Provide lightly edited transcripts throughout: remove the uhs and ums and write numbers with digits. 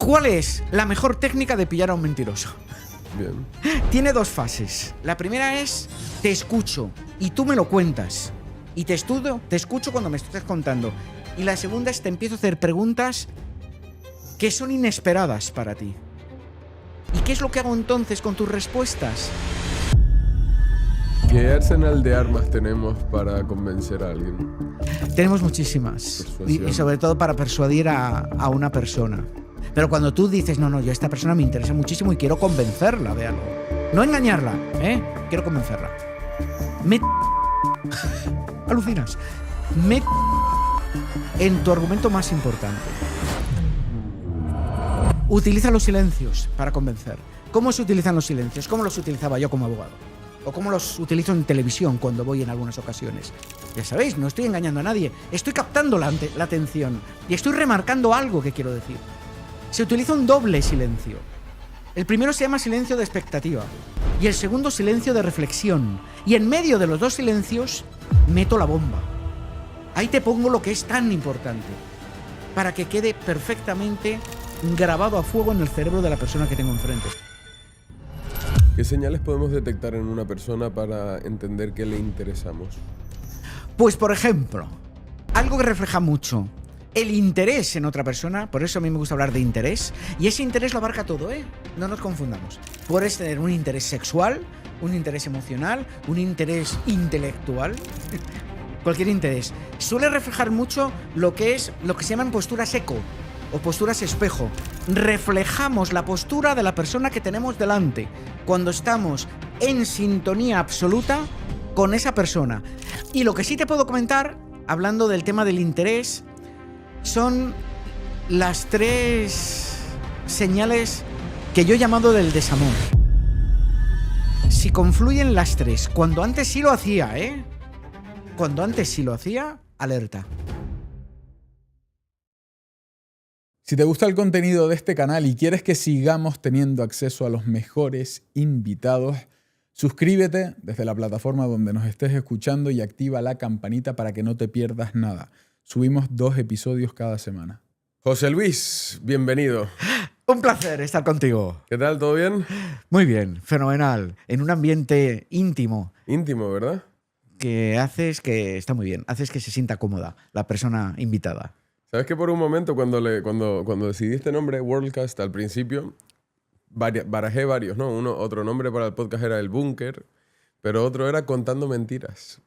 ¿Cuál es la mejor técnica de pillar a un mentiroso? Bien. Tiene dos fases. La primera es te escucho y tú me lo cuentas. Y te escucho cuando me estás contando. Y la segunda es te empiezo a hacer preguntas que son inesperadas para ti. ¿Y qué es lo que hago entonces con tus respuestas? ¿Qué arsenal de armas tenemos para convencer a alguien? Tenemos muchísimas. Y sobre todo para persuadir a una persona. Pero cuando tú dices, no, yo a esta persona me interesa muchísimo y quiero convencerla de algo. No engañarla, quiero convencerla. Alucinas. En tu argumento más importante. Utiliza los silencios para convencer. ¿Cómo se utilizan los silencios? ¿Cómo los utilizaba yo como abogado? O cómo los utilizo en televisión cuando voy en algunas ocasiones. Ya sabéis, no estoy engañando a nadie. Estoy captando la atención y estoy remarcando algo que quiero decir. Se utiliza un doble silencio. El primero se llama silencio de expectativa y el segundo silencio de reflexión. Y en medio de los dos silencios meto la bomba. Ahí te pongo lo que es tan importante para que quede perfectamente grabado a fuego en el cerebro de la persona que tengo enfrente. ¿Qué señales podemos detectar en una persona para entender que le interesamos? Pues, por ejemplo, algo que refleja mucho el interés en otra persona, por eso a mí me gusta hablar de interés, y ese interés lo abarca todo, no nos confundamos. Puedes tener un interés sexual, un interés emocional, un interés intelectual, cualquier interés. Suele reflejar mucho lo que se llaman posturas eco o posturas espejo. Reflejamos la postura de la persona que tenemos delante cuando estamos en sintonía absoluta con esa persona. Y lo que sí te puedo comentar, hablando del tema del interés, son las 3 señales que yo he llamado del desamor. Si confluyen las 3, cuando antes sí lo hacía, cuando antes sí lo hacía, alerta. Si te gusta el contenido de este canal y quieres que sigamos teniendo acceso a los mejores invitados, suscríbete desde la plataforma donde nos estés escuchando y activa la campanita para que no te pierdas nada. Subimos 2 episodios cada semana. José Luis, bienvenido. Un placer estar contigo. ¿Qué tal? ¿Todo bien? Muy bien, fenomenal. En un ambiente íntimo. Íntimo, ¿verdad? Que haces que está muy bien. Haces que se sienta cómoda la persona invitada. ¿Sabes que por un momento cuando decidí este nombre, Worldcast, al principio, barajé varios, ¿no? Otro nombre para el podcast era El Búnker, pero otro era Contando Mentiras.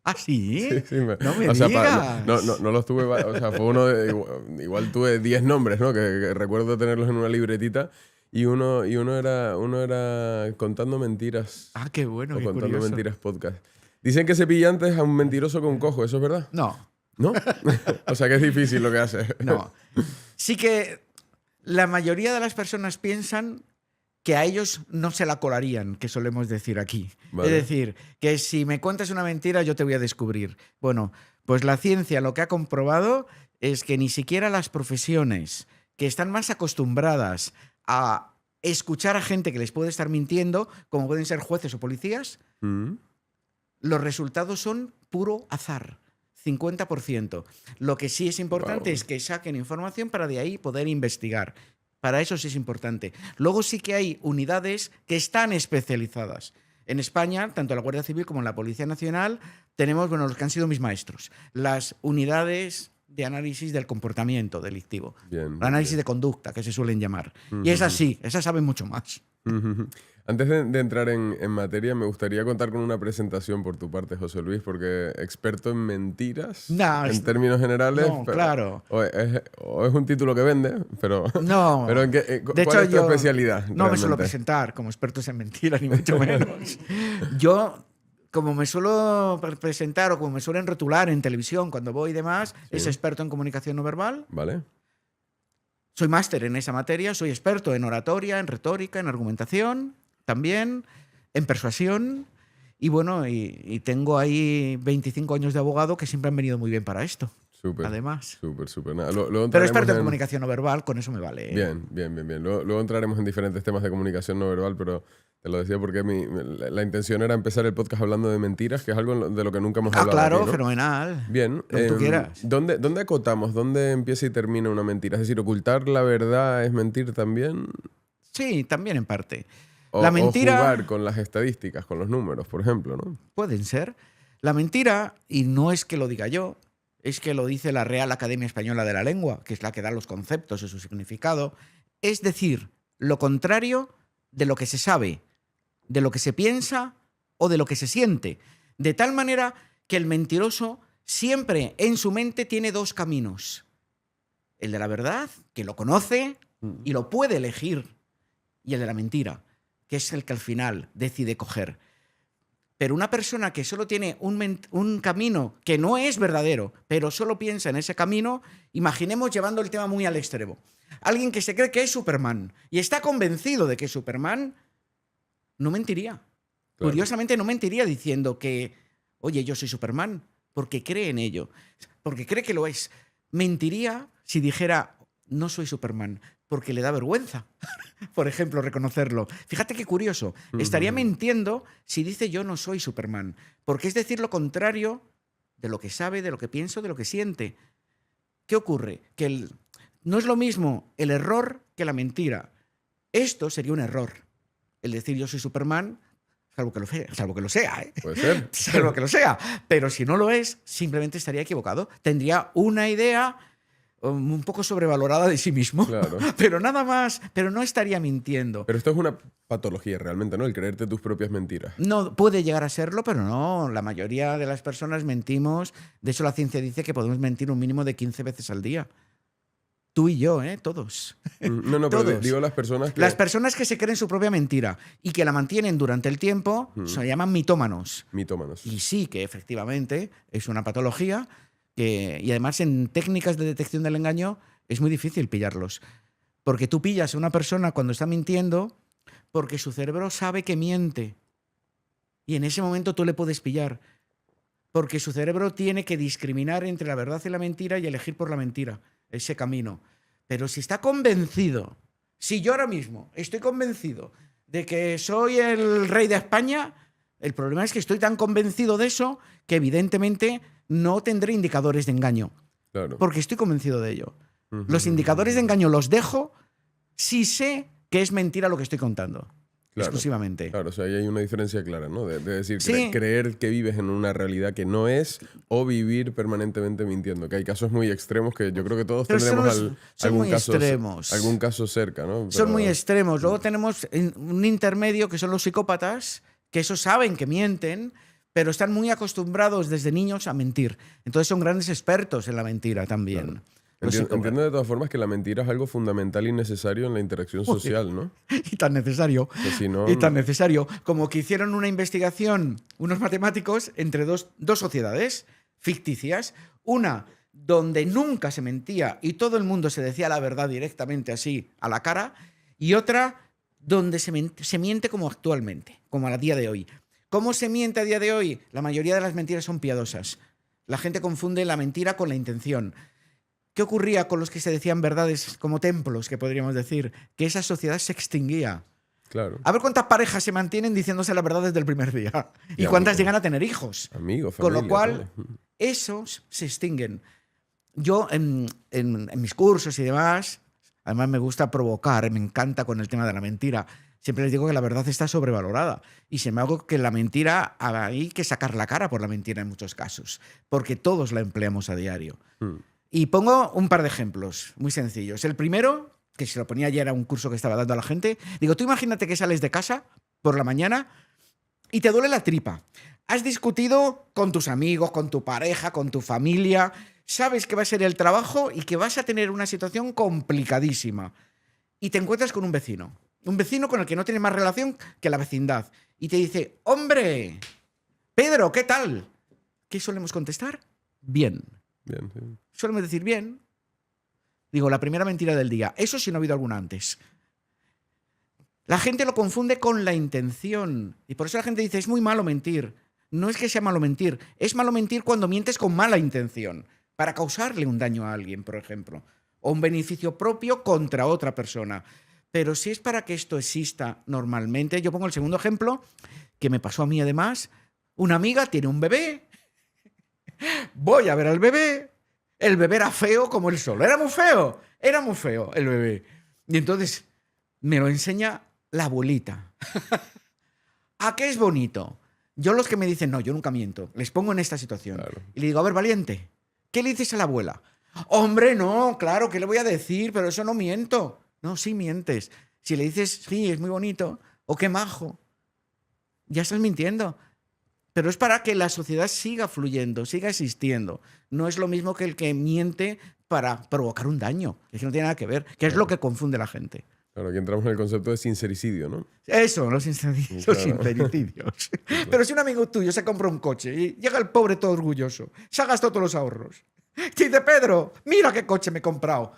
¿Ah, sí? Sí, no me digas. No los tuve, o sea, fue uno de, igual tuve 10 nombres, ¿no? Que recuerdo tenerlos en una libretita y uno era Contando Mentiras. Ah, qué bueno, o qué Contando curioso. Mentiras podcast. Dicen que cepilla antes a un mentiroso con cojo, ¿eso es verdad? No. ¿No? O sea que es difícil lo que hace. No. Sí que la mayoría de las personas piensan que a ellos no se la colarían, que solemos decir aquí. Vale. Es decir, que si me cuentas una mentira yo te voy a descubrir. Bueno, pues la ciencia lo que ha comprobado es que ni siquiera las profesiones que están más acostumbradas a escuchar a gente que les puede estar mintiendo, como pueden ser jueces o policías, los resultados son puro azar. 50%. Lo que sí es importante es que saquen información para de ahí poder investigar. Para eso sí es importante. Luego sí que hay unidades que están especializadas. En España, tanto la Guardia Civil como la Policía Nacional, tenemos, los que han sido mis maestros, las unidades de análisis del comportamiento delictivo. Bien, análisis bien. de conducta, que se suelen llamar. Y esas sí, esas saben mucho más. Antes de entrar en materia, me gustaría contar con una presentación por tu parte, José Luis, porque experto en mentiras, en términos generales. No, pero, claro. O es un título que vende, pero... No. Pero ¿cuál es tu especialidad? No realmente? me suelo presentar como expertos en mentiras, ni mucho menos. Yo, como me suelo presentar o como me suelen rotular en televisión cuando voy y demás, es experto en comunicación no verbal. Vale. Soy máster en esa materia, soy experto en oratoria, en retórica, en argumentación, también en persuasión. Y bueno, y tengo ahí 25 años de abogado que siempre han venido muy bien para esto. Súper. Además. Súper. Nada, luego Pero experto en comunicación no verbal, con eso me vale. Bien. Luego entraremos en diferentes temas de comunicación no verbal, pero Te lo decía porque la intención era empezar el podcast hablando de mentiras, que es algo de lo que nunca hemos hablado Claro, aquí, ¿no? fenomenal. Bien. Lo que tú quieras. ¿Dónde acotamos? ¿Dónde empieza y termina una mentira? Es decir, ¿ocultar la verdad es mentir también? Sí, también en parte. O, La mentira... o jugar con las estadísticas, con los números, por ejemplo, ¿no? Pueden ser. La mentira, y no es que lo diga yo, es que lo dice la Real Academia Española de la Lengua, que es la que da los conceptos y su significado, es decir, lo contrario de lo que se sabe, de lo que se piensa o de lo que se siente. De tal manera que el mentiroso siempre en su mente tiene dos caminos. El de la verdad, que lo conoce y lo puede elegir, y el de la mentira, que es el que al final decide coger. Pero una persona que solo tiene un camino que no es verdadero, pero solo piensa en ese camino, imaginemos llevando el tema muy al extremo. Alguien que se cree que es Superman y está convencido de que es Superman, no mentiría. Claro. Curiosamente no mentiría diciendo que, oye, yo soy Superman, porque cree en ello, porque cree que lo es. Mentiría si dijera, no soy Superman, porque le da vergüenza, por ejemplo, reconocerlo. Fíjate qué curioso. Estaría mintiendo si dice yo no soy Superman, porque es decir lo contrario de lo que sabe, de lo que piensa, de lo que siente. ¿Qué ocurre? Que no es lo mismo el error que la mentira. Esto sería un error. El decir yo soy Superman, salvo que lo sea, ¿eh? Puede ser. Salvo que lo sea. Pero si no lo es, simplemente estaría equivocado. Tendría una idea un poco sobrevalorada de sí mismo. Claro. Pero nada más, pero no estaría mintiendo. Pero esto es una patología realmente, ¿no? El creerte tus propias mentiras. No, puede llegar a serlo, pero no. La mayoría de las personas mentimos. De hecho, la ciencia dice que podemos mentir un mínimo de 15 veces al día. Tú y yo, todos. No, pero Todos. digo las personas que... Las personas que se creen su propia mentira y que la mantienen durante el tiempo se llaman mitómanos. Mitómanos. Y sí que efectivamente es una patología y además en técnicas de detección del engaño es muy difícil pillarlos. Porque tú pillas a una persona cuando está mintiendo porque su cerebro sabe que miente. Y en ese momento tú le puedes pillar. Porque su cerebro tiene que discriminar entre la verdad y la mentira y elegir por la mentira, ese camino. Pero si está convencido, si yo ahora mismo estoy convencido de que soy el rey de España, el problema es que estoy tan convencido de eso que evidentemente no tendré indicadores de engaño. Claro. Porque estoy convencido de ello. Los indicadores de engaño los dejo si sé que es mentira lo que estoy contando. Claro, exclusivamente. Claro, o sea, ahí hay una diferencia clara, ¿no? De decir, Sí. creer que vives en una realidad que no es o vivir permanentemente mintiendo. Que hay casos muy extremos que yo creo que todos Pero tendremos son algún muy caso, extremos. algún caso cerca, ¿no? Son Pero- muy extremos. Luego tenemos un intermedio que son los psicópatas, que esos saben que mienten, pero están muy acostumbrados desde niños a mentir. Entonces son grandes expertos en la mentira también. Claro. Los psicópatas. Entiendo de todas formas que la mentira es algo fundamental y necesario en la interacción social, ¿no? Y tan necesario. Que si no... Y tan necesario como que hicieron una investigación, unos matemáticos, entre dos sociedades ficticias. Una donde nunca se mentía y todo el mundo se decía la verdad directamente así a la cara. Y otra donde se miente como actualmente, como a día de hoy. ¿Cómo se miente a día de hoy? La mayoría de las mentiras son piadosas. La gente confunde la mentira con la intención. ¿Qué ocurría con los que se decían verdades como templos, que podríamos decir? Que esa sociedad se extinguía. Claro. A ver cuántas parejas se mantienen diciéndose la verdad desde el primer día. Y cuántas llegan a tener hijos. Amigos, Con familia, lo cual, todo. esos se extinguen. Yo, en mis cursos y demás, además me gusta provocar, me encanta con el tema de la mentira. Siempre les digo que la verdad está sobrevalorada. Y sin embargo, que la mentira hay que sacar la cara por la mentira en muchos casos. Porque todos la empleamos a diario. Y pongo un par de ejemplos muy sencillos. El primero, que se lo ponía ayer a un curso que estaba dando a la gente, digo, tú imagínate que sales de casa por la mañana y te duele la tripa. Has discutido con tus amigos, con tu pareja, con tu familia, sabes que va a ser el trabajo y que vas a tener una situación complicadísima. Y te encuentras con un vecino con el que no tienes más relación que la vecindad. Y te dice, hombre, Pedro, ¿qué tal? ¿Qué solemos contestar? Bien. Bien, sí. Solemos decir bien. Digo, la primera mentira del día. Eso si no ha habido alguna antes. La gente lo confunde con la intención. Y por eso la gente dice, es muy malo mentir. No es que sea malo mentir. Es malo mentir cuando mientes con mala intención. Para causarle un daño a alguien, por ejemplo. O un beneficio propio contra otra persona. Pero si es para que esto exista normalmente, yo pongo el segundo ejemplo, que me pasó a mí además. Una amiga tiene un bebé, voy a ver al bebé, el bebé era feo como el sol, era muy feo el bebé. Y entonces me lo enseña la abuelita. ¿A qué es bonito? Yo los que me dicen, no, yo nunca miento, les pongo en esta situación. Claro. Y le digo, a ver, valiente, ¿qué le dices a la abuela? Hombre, no, claro, ¿qué le voy a decir? Pero eso no miento. No, sí mientes. Si le dices, sí, es muy bonito, o qué majo, ya estás mintiendo. Pero es para que la sociedad siga fluyendo, siga existiendo. No es lo mismo que el que miente para provocar un daño, que no tiene nada que ver, que es lo que confunde a la gente. Claro, aquí entramos en el concepto de sincericidio, ¿no? Eso, los sincericidios. Pero si un amigo tuyo se compra un coche y llega el pobre todo orgulloso, se ha gastado todos los ahorros, te dice, Pedro, mira qué coche me he comprado,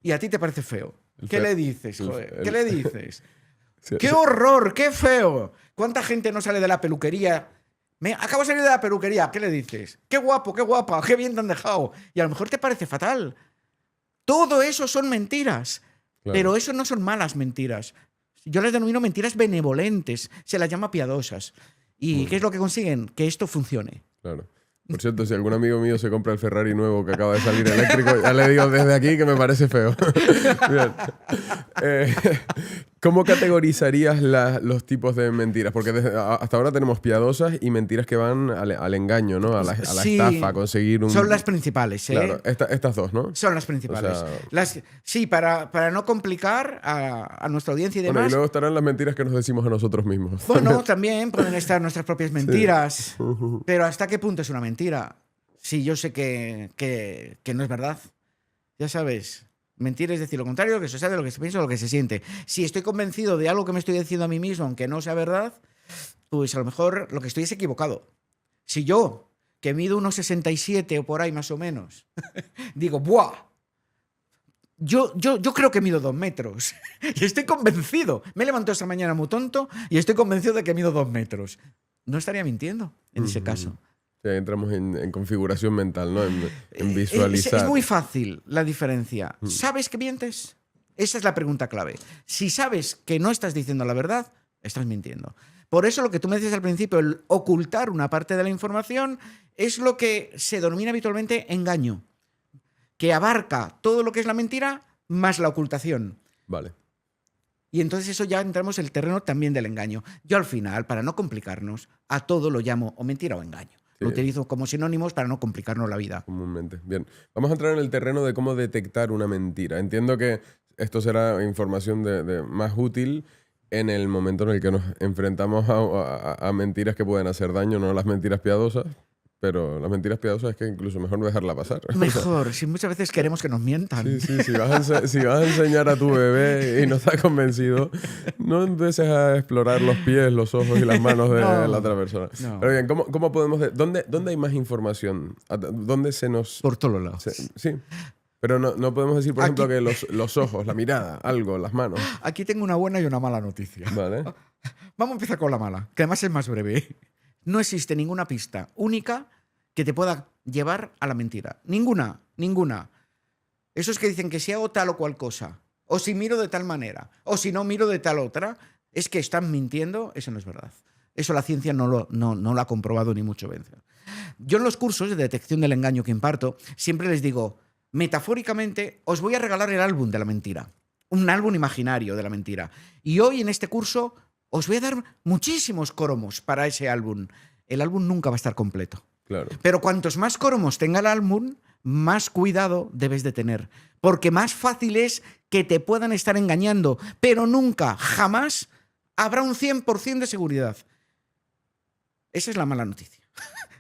y a ti te parece feo. ¿Qué le dices, joder? ¿Qué le dices? Sí, ¡Qué sí. horror! ¡Qué feo! ¿Cuánta gente no sale de la peluquería? Acabo de salir de la peluquería. ¿Qué le dices? ¡Qué guapo, qué guapa! ¡Qué bien te han dejado! Y a lo mejor te parece fatal. Todo eso son mentiras. Claro. Pero eso no son malas mentiras. Yo las denomino mentiras benevolentes. Se las llama piadosas. ¿Y qué es lo que consiguen? Que esto funcione. Claro. Por cierto, si algún amigo mío se compra el Ferrari nuevo que acaba de salir eléctrico, ya le digo desde aquí que me parece feo. Bien. ¿Cómo categorizarías los tipos de mentiras? Porque hasta ahora tenemos piadosas y mentiras que van al engaño, ¿no? A la Sí, estafa, a conseguir un... Son las principales, ¿eh? Claro, estas dos, ¿no? Son las principales. O sea- Sí, para no complicar a nuestra audiencia y Bueno, y demás. luego estarán las mentiras que nos decimos a nosotros mismos. Bueno, también pueden estar nuestras propias mentiras. Pero ¿hasta qué punto es una mentira? Si yo sé que no es verdad. Ya sabes, mentir es decir lo contrario, lo que se sabe, lo que se piensa, lo que se siente. Si estoy convencido de algo que me estoy diciendo a mí mismo, aunque no sea verdad, pues a lo mejor lo que estoy es equivocado. Si yo, que mido unos 67 o por ahí más o menos, digo, ¡buah! Yo creo que mido 2 metros. Y estoy convencido. Me he levantado esta mañana muy tonto y estoy convencido de que mido 2 metros. No estaría mintiendo en ese caso. Sí, entramos en configuración mental, ¿no? En Es visualizar. muy fácil la diferencia. ¿Sabes que mientes? Esa es la pregunta clave. Si sabes que no estás diciendo la verdad, estás mintiendo. Por eso lo que tú me decías al principio, el ocultar una parte de la información, es lo que se denomina habitualmente engaño, que abarca todo lo que es la mentira más la ocultación. Vale. Y entonces eso ya entramos en el terreno también del engaño. Yo al final, para no complicarnos, a todo lo llamo o mentira o engaño. Sí. Lo utilizo como sinónimos para no complicarnos la vida. Comúnmente. Bien. Vamos a entrar en el terreno de cómo detectar una mentira. Entiendo que esto será información de más útil en el momento en el que nos enfrentamos a mentiras que pueden hacer daño, no las mentiras piadosas, pero las mentiras piadosas es que incluso mejor no dejarla pasar. Mejor, si muchas veces queremos que nos mientan. Sí, si vas a enseñar a tu bebé y no está convencido, no empieces a explorar los pies, los ojos y las manos de No, la otra persona. no. Pero bien, ¿cómo podemos... ¿Dónde hay más información? ¿Dónde se nos...? Por todos lados. Sí, pero no podemos decir, por Aquí- ejemplo, que los ojos, la mirada, algo, las manos. Aquí tengo una buena y una mala noticia. Vale. Vamos a empezar con la mala, que además es más breve. No existe ninguna pista única que te pueda llevar a la mentira. Ninguna. Esos que dicen que si hago tal o cual cosa, o si miro de tal manera, o si no miro de tal otra, es que están mintiendo. Eso no es verdad. Eso la ciencia no lo ha comprobado ni mucho menos. Yo en los cursos de detección del engaño que imparto siempre les digo, metafóricamente, os voy a regalar el álbum de la mentira. Un álbum imaginario de la mentira. Y hoy en este curso os voy a dar muchísimos cromos para ese álbum. El álbum nunca va a estar completo. Claro. Pero cuantos más cromos tenga el álbum, más cuidado debes de tener. Porque más fácil es que te puedan estar engañando. Pero nunca, jamás, habrá un 100% de seguridad. Esa es la mala noticia.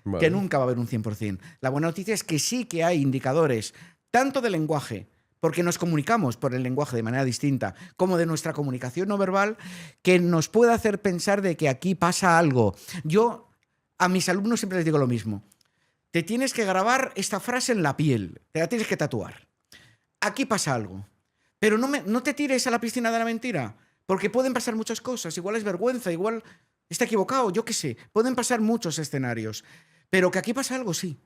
Vale. Que nunca va a haber un 100%. La buena noticia es que sí que hay indicadores, tanto de lenguaje, porque nos comunicamos por el lenguaje de manera distinta, como de nuestra comunicación no verbal, que nos puede hacer pensar de que aquí pasa algo. Yo a mis alumnos siempre les digo lo mismo. Te tienes que grabar esta frase en la piel, te la tienes que tatuar. Aquí pasa algo. Pero no te tires a la piscina de la mentira, porque pueden pasar muchas cosas. Igual es vergüenza, igual está equivocado, yo qué sé. Pueden pasar muchos escenarios. Pero que aquí pasa algo, sí.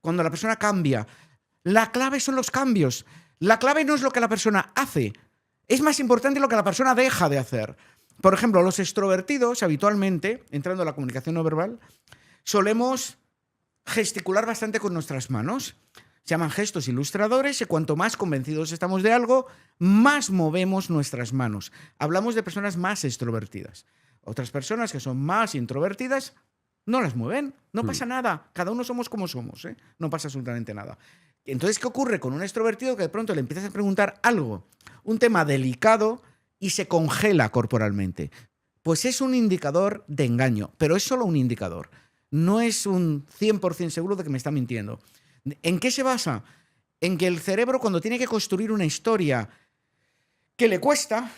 Cuando la persona cambia. La clave son los cambios. La clave no es lo que la persona hace. Es más importante lo que la persona deja de hacer. Por ejemplo, los extrovertidos, habitualmente, entrando en la comunicación no verbal, solemos gesticular bastante con nuestras manos. Se llaman gestos ilustradores y cuanto más convencidos estamos de algo, más movemos nuestras manos. Hablamos de personas más extrovertidas. Otras personas que son más introvertidas no las mueven, no pasa nada. Cada uno somos como somos, ¿eh? No pasa absolutamente nada. Entonces, ¿qué ocurre con un extrovertido que de pronto le empiezas a preguntar algo, un tema delicado, y se congela corporalmente? Pues es un indicador de engaño, pero es solo un indicador. No es un 100% seguro de que me está mintiendo. ¿En qué se basa? En que el cerebro, cuando tiene que construir una historia que le cuesta,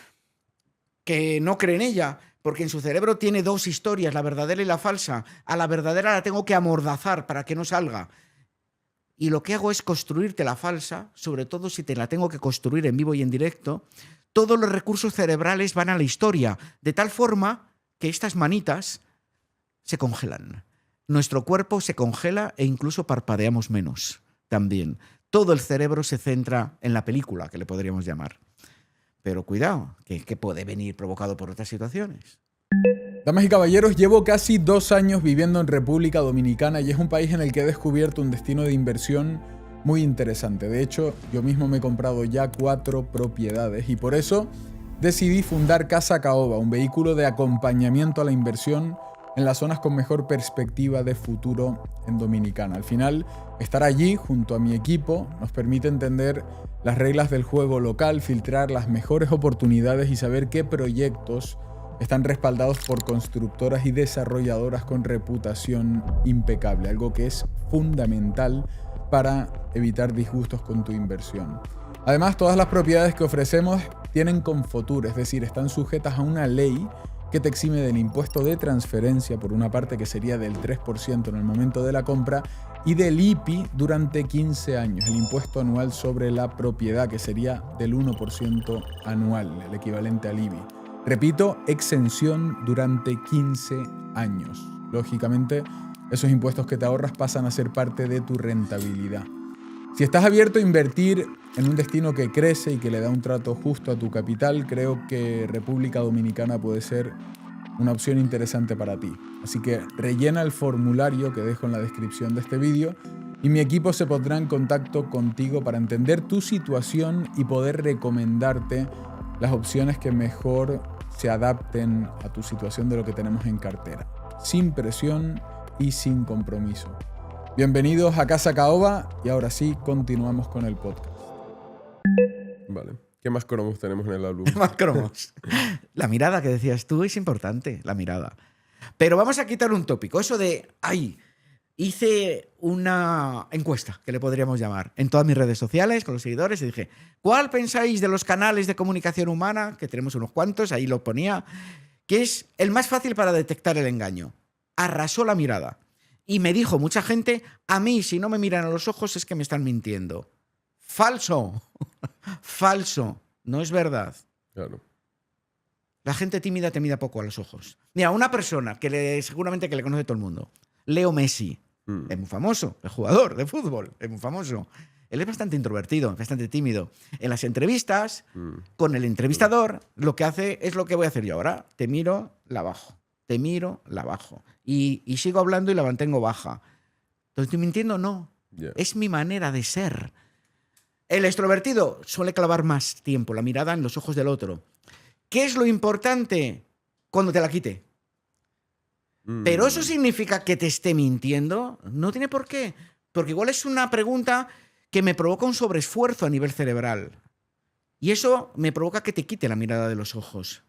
que no cree en ella, porque en su cerebro tiene dos historias, la verdadera y la falsa, a la verdadera la tengo que amordazar para que no salga. Y lo que hago es construirte la falsa, sobre todo si te la tengo que construir en vivo y en directo. Todos los recursos cerebrales van a la historia, de tal forma que estas manitas se congelan. Nuestro cuerpo se congela e incluso parpadeamos menos también. Todo el cerebro se centra en la película, que le podríamos llamar. Pero cuidado, que puede venir provocado por otras situaciones. Damas y caballeros, llevo casi 2 años viviendo en República Dominicana y es un país en el que he descubierto un destino de inversión muy interesante. De hecho, yo mismo me he comprado ya 4 propiedades y por eso decidí fundar Casa Caoba, un vehículo de acompañamiento a la inversión en las zonas con mejor perspectiva de futuro en Dominicana. Al final, estar allí junto a mi equipo nos permite entender las reglas del juego local, filtrar las mejores oportunidades y saber qué proyectos están respaldados por constructoras y desarrolladoras con reputación impecable, algo que es fundamental para evitar disgustos con tu inversión. Además, todas las propiedades que ofrecemos tienen Confotur, es decir, están sujetas a una ley que te exime del impuesto de transferencia por una parte que sería del 3% en el momento de la compra y del IPI durante 15 años, el impuesto anual sobre la propiedad que sería del 1% anual, el equivalente al IBI. Repito, exención durante 15 años. Lógicamente, esos impuestos que te ahorras pasan a ser parte de tu rentabilidad. Si estás abierto a invertir en un destino que crece y que le da un trato justo a tu capital, creo que República Dominicana puede ser una opción interesante para ti. Así que rellena el formulario que dejo en la descripción de este vídeo y mi equipo se pondrá en contacto contigo para entender tu situación y poder recomendarte las opciones que mejor se adapten a tu situación de lo que tenemos en cartera, sin presión y sin compromiso. Bienvenidos a Casa Caoba y ahora sí, continuamos con el podcast. Vale. ¿Qué más cromos tenemos en el álbum? Más cromos. La mirada que decías tú es importante, la mirada. Pero vamos a quitar un tópico. Eso de, hice una encuesta, que le podríamos llamar, en todas mis redes sociales, con los seguidores, y dije, ¿cuál pensáis de los canales de comunicación humana? Que tenemos unos cuantos, ahí lo ponía, que es el más fácil para detectar el engaño. Arrasó la mirada. Y me dijo mucha gente, a mí, si no me miran a los ojos, es que me están mintiendo. Falso. Falso. No es verdad. Claro. La gente tímida te mira poco a los ojos. Mira, una persona que seguramente que le conoce todo el mundo, Leo Messi, es muy famoso, es jugador de fútbol, es muy famoso. Él es bastante introvertido, bastante tímido. En las entrevistas, con el entrevistador, lo que hace es lo que voy a hacer yo ahora. Te miro, la bajo. Te miro, la bajo. Y sigo hablando y la mantengo baja. ¿Entonces estoy mintiendo? No. Yeah. Es mi manera de ser. El extrovertido suele clavar más tiempo la mirada en los ojos del otro. ¿Qué es lo importante? Cuando te la quite. Pero eso significa que te esté mintiendo. No tiene por qué. Porque igual es una pregunta que me provoca un sobreesfuerzo a nivel cerebral. Y eso me provoca que te quite la mirada de los ojos.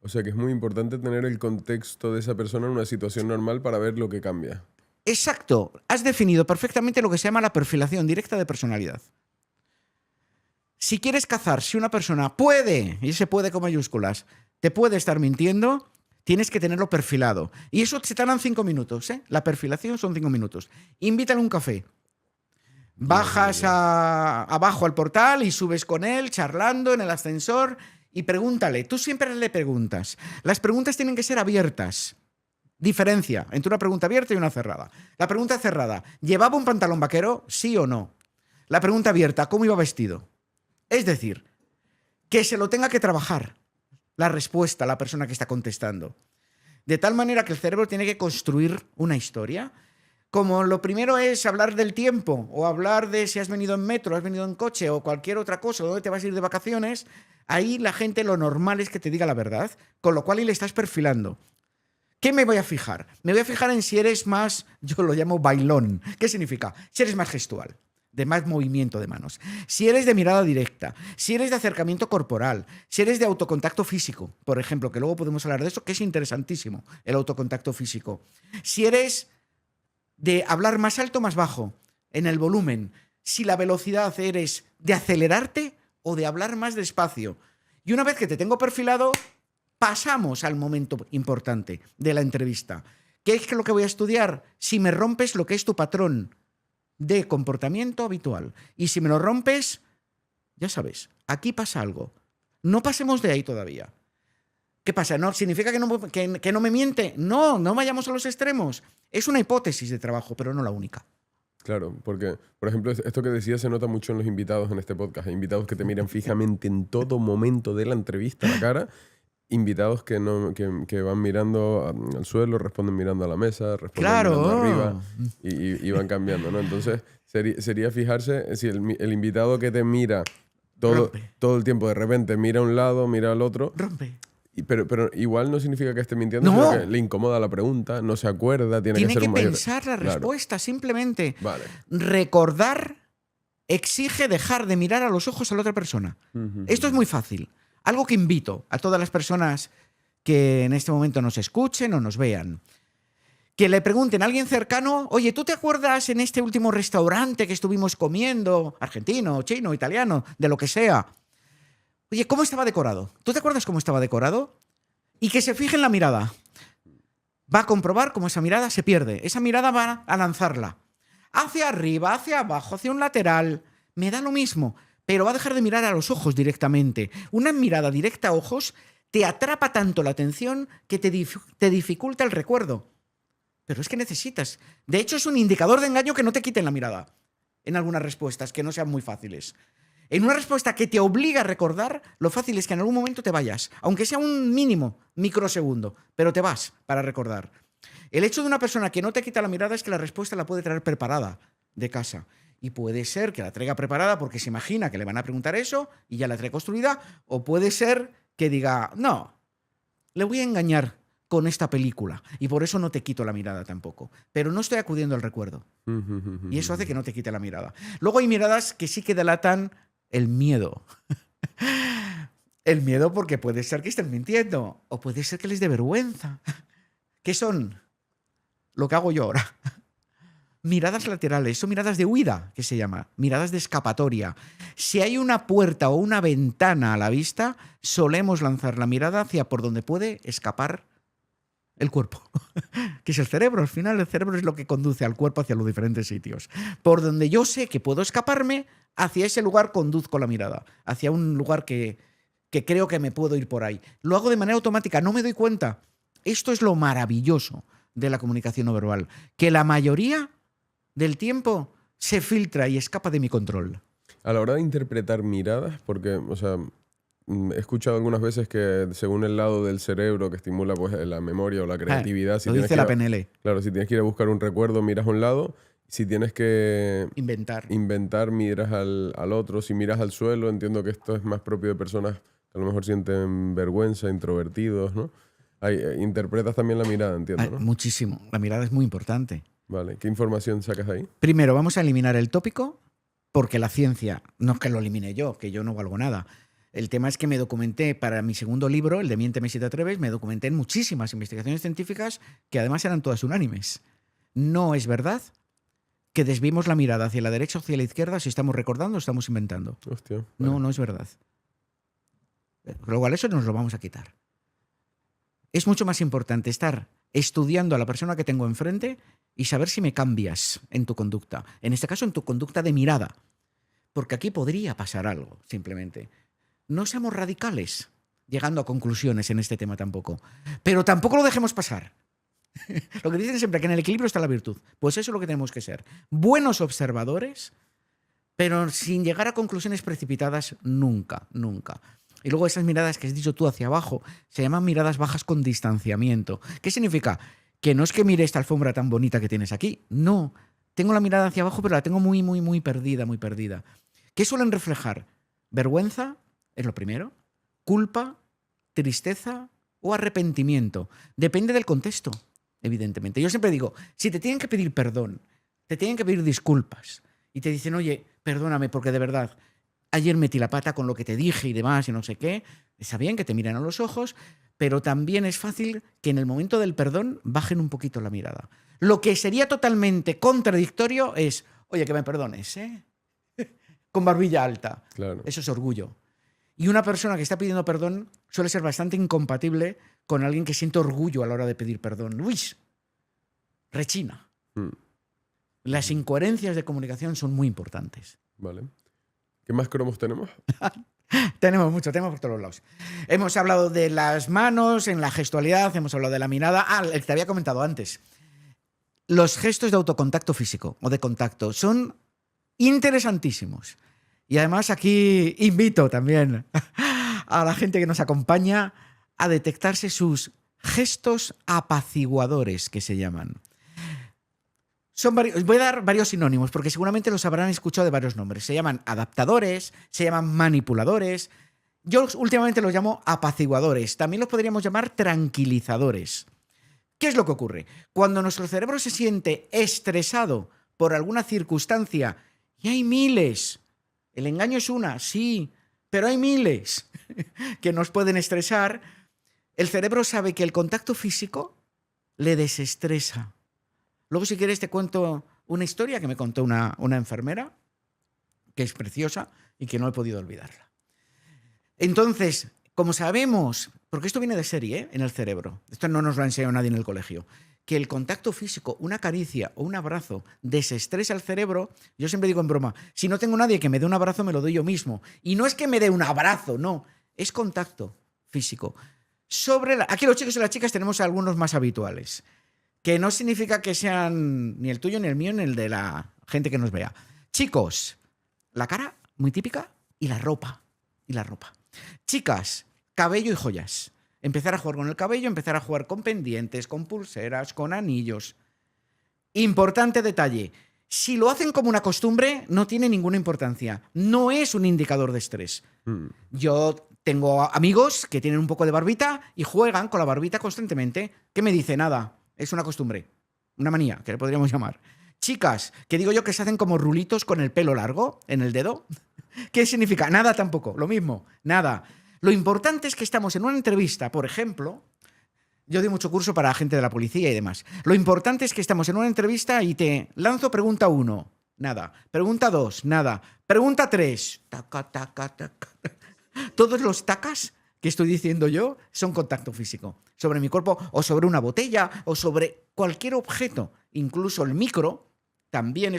O sea que es muy importante tener el contexto de esa persona en una situación normal para ver lo que cambia. Exacto. Has definido perfectamente lo que se llama la perfilación directa de personalidad. Si quieres cazar si una persona puede, y se puede con mayúsculas, te puede estar mintiendo, tienes que tenerlo perfilado. Y eso se tardan 5 minutos, ¿eh? La perfilación son 5 minutos. Invítale un café. Bajas abajo al portal y subes con él, charlando en el ascensor, y pregúntale. Tú siempre le preguntas. Las preguntas tienen que ser abiertas. Diferencia entre una pregunta abierta y una cerrada. La pregunta cerrada, ¿llevaba un pantalón vaquero? ¿Sí o no? La pregunta abierta, ¿cómo iba vestido? Es decir, que se lo tenga que trabajar la respuesta a la persona que está contestando. De tal manera que el cerebro tiene que construir una historia. Como lo primero es hablar del tiempo, o hablar de si has venido en metro, has venido en coche, o cualquier otra cosa, o dónde te vas a ir de vacaciones, ahí la gente lo normal es que te diga la verdad, con lo cual ahí le estás perfilando. ¿Qué me voy a fijar? Me voy a fijar en si eres más, yo lo llamo bailón. ¿Qué significa? Si eres más gestual, de más movimiento de manos. Si eres de mirada directa, si eres de acercamiento corporal, si eres de autocontacto físico, por ejemplo, que luego podemos hablar de eso, que es interesantísimo, el autocontacto físico. Si eres de hablar más alto o más bajo, en el volumen, si la velocidad eres de acelerarte o de hablar más despacio. Y una vez que te tengo perfilado, pasamos al momento importante de la entrevista. ¿Qué es lo que voy a estudiar? Si me rompes lo que es tu patrón de comportamiento habitual. Y si me lo rompes, ya sabes, aquí pasa algo. No pasemos de ahí todavía. ¿Qué pasa? ¿No significa que no me miente? No, no vayamos a los extremos. Es una hipótesis de trabajo, pero no la única. Claro, porque, por ejemplo, esto que decías se nota mucho en los invitados en este podcast. Hay invitados que te miran fijamente en todo momento de la entrevista a la cara. Invitados que van mirando al suelo, responden mirando a la mesa, responden mirando arriba y van cambiando, ¿no? Entonces, sería fijarse si el invitado que te mira todo el tiempo, de repente mira a un lado, mira al otro. Rompe. Pero igual no significa que esté mintiendo, No. sino que le incomoda la pregunta, no se acuerda, tiene que ser un mayor... pensar la respuesta, simplemente. Vale. Recordar exige dejar de mirar a los ojos a la otra persona. Esto es muy fácil. Algo que invito a todas las personas que en este momento nos escuchen o nos vean. Que le pregunten a alguien cercano, oye, ¿tú te acuerdas en este último restaurante que estuvimos comiendo, argentino, chino, italiano, de lo que sea? Oye, ¿cómo estaba decorado? ¿Tú te acuerdas cómo estaba decorado? Y que se fije en la mirada. Va a comprobar cómo esa mirada se pierde. Esa mirada va a lanzarla. Hacia arriba, hacia abajo, hacia un lateral. Me da lo mismo. Pero va a dejar de mirar a los ojos directamente. Una mirada directa a ojos te atrapa tanto la atención que te dificulta el recuerdo. Pero es que necesitas. De hecho, es un indicador de engaño que no te quiten la mirada en algunas respuestas que no sean muy fáciles. En una respuesta que te obliga a recordar, lo fácil es que en algún momento te vayas, aunque sea un mínimo microsegundo, pero te vas para recordar. El hecho de una persona que no te quita la mirada es que la respuesta la puede traer preparada de casa. Y puede ser que la traiga preparada porque se imagina que le van a preguntar eso y ya la trae construida, o puede ser que diga, no, le voy a engañar con esta película y por eso no te quito la mirada tampoco. Pero no estoy acudiendo al recuerdo. Y eso hace que no te quite la mirada. Luego hay miradas que sí que delatan el miedo. El miedo porque puede ser que estén mintiendo o puede ser que les dé vergüenza. ¿Qué son? Lo que hago yo ahora. Miradas laterales, son miradas de huida, que se llama, miradas de escapatoria. Si hay una puerta o una ventana a la vista, solemos lanzar la mirada hacia por donde puede escapar el cuerpo, que es el cerebro. Al final el cerebro es lo que conduce al cuerpo hacia los diferentes sitios. Por donde yo sé que puedo escaparme, hacia ese lugar conduzco la mirada, hacia un lugar que creo que me puedo ir por ahí. Lo hago de manera automática, no me doy cuenta. Esto es lo maravilloso de la comunicación no verbal, que la mayoría del tiempo se filtra y escapa de mi control. A la hora de interpretar miradas, porque, o sea, he escuchado algunas veces que según el lado del cerebro que estimula pues, la memoria o la creatividad... Lo dice la PNL. Claro, si tienes que ir a buscar un recuerdo, miras a un lado. Si tienes que inventar miras al otro. Si miras al suelo, entiendo que esto es más propio de personas que a lo mejor sienten vergüenza, introvertidos, ¿no? Interpretas también la mirada, entiendo, ¿no? Muchísimo. La mirada es muy importante. Vale. ¿Qué información sacas ahí? Primero, vamos a eliminar el tópico, porque la ciencia, no es que lo elimine yo, que yo no valgo nada. El tema es que me documenté para mi segundo libro, el de Miénteme si te atreves, me documenté en muchísimas investigaciones científicas que además eran todas unánimes. No es verdad que desviemos la mirada hacia la derecha o hacia la izquierda si estamos recordando o estamos inventando. Hostia, vale. No es verdad. Con lo cual eso nos lo vamos a quitar. Es mucho más importante estar estudiando a la persona que tengo enfrente y saber si me cambias en tu conducta. En este caso, en tu conducta de mirada. Porque aquí podría pasar algo, simplemente. No seamos radicales llegando a conclusiones en este tema tampoco. Pero tampoco lo dejemos pasar. Lo que dicen siempre, que en el equilibrio está la virtud. Pues eso es lo que tenemos que ser. Buenos observadores, pero sin llegar a conclusiones precipitadas nunca, nunca. Y luego esas miradas que has dicho tú hacia abajo se llaman miradas bajas con distanciamiento. ¿Qué significa? Que no es que mire esta alfombra tan bonita que tienes aquí. No. Tengo la mirada hacia abajo, pero la tengo muy, muy, muy perdida, muy perdida. ¿Qué suelen reflejar? Vergüenza, es lo primero. Culpa, tristeza o arrepentimiento. Depende del contexto, evidentemente. Yo siempre digo, si te tienen que pedir perdón, te tienen que pedir disculpas y te dicen, oye, perdóname porque de verdad ayer metí la pata con lo que te dije y demás y no sé qué, está bien que te miren a los ojos, pero también es fácil que en el momento del perdón bajen un poquito la mirada. Lo que sería totalmente contradictorio es, oye, que me perdones, ¿eh? Con barbilla alta. Claro. Eso es orgullo. Y una persona que está pidiendo perdón suele ser bastante incompatible con alguien que siente orgullo a la hora de pedir perdón. Luis, rechina. Las incoherencias de comunicación son muy importantes. Vale. ¿Qué más cromos tenemos? Tenemos mucho, tenemos por todos los lados. Hemos hablado de las manos, en la gestualidad, hemos hablado de la mirada. Ah, el que te había comentado antes. Los gestos de autocontacto físico o de contacto son interesantísimos. Y además aquí invito también a la gente que nos acompaña a detectarse sus gestos apaciguadores, que se llaman. Voy a dar varios sinónimos, porque seguramente los habrán escuchado de varios nombres. Se llaman adaptadores, se llaman manipuladores. Yo últimamente los llamo apaciguadores. También los podríamos llamar tranquilizadores. ¿Qué es lo que ocurre? Cuando nuestro cerebro se siente estresado por alguna circunstancia, y hay miles, el engaño es una, sí, pero hay miles que nos pueden estresar, el cerebro sabe que el contacto físico le desestresa. Luego, si quieres, te cuento una historia que me contó una enfermera, que es preciosa y que no he podido olvidarla. Entonces, como sabemos, porque esto viene de serie, ¿eh?, en el cerebro, esto no nos lo ha enseñado nadie en el colegio, que el contacto físico, una caricia o un abrazo desestresa el cerebro. Yo siempre digo en broma, si no tengo nadie que me dé un abrazo, me lo doy yo mismo. Y no es que me dé un abrazo, no, es contacto físico. Aquí los chicos y las chicas tenemos algunos más habituales, que no significa que sean ni el tuyo, ni el mío, ni el de la gente que nos vea. Chicos, la cara, muy típica, y la ropa. Chicas, cabello y joyas. Empezar a jugar con el cabello, empezar a jugar con pendientes, con pulseras, con anillos. Importante detalle. Si lo hacen como una costumbre, no tiene ninguna importancia. No es un indicador de estrés. Yo tengo amigos que tienen un poco de barbita y juegan con la barbita constantemente. ¿Qué me dice? Nada. Es una costumbre, una manía, que le podríamos llamar. Chicas, que digo yo que se hacen como rulitos con el pelo largo en el dedo. ¿Qué significa? Nada tampoco, lo mismo, nada. Lo importante es que estamos en una entrevista, por ejemplo, yo doy mucho curso para gente de la policía y demás. Lo importante es que estamos en una entrevista y te lanzo pregunta 1, nada. Pregunta 2, nada. Pregunta 3, taca, taca, taca. Todos los tacas que estoy diciendo yo son contacto físico. Sobre mi cuerpo o sobre una botella o sobre cualquier objeto. Incluso el micro, también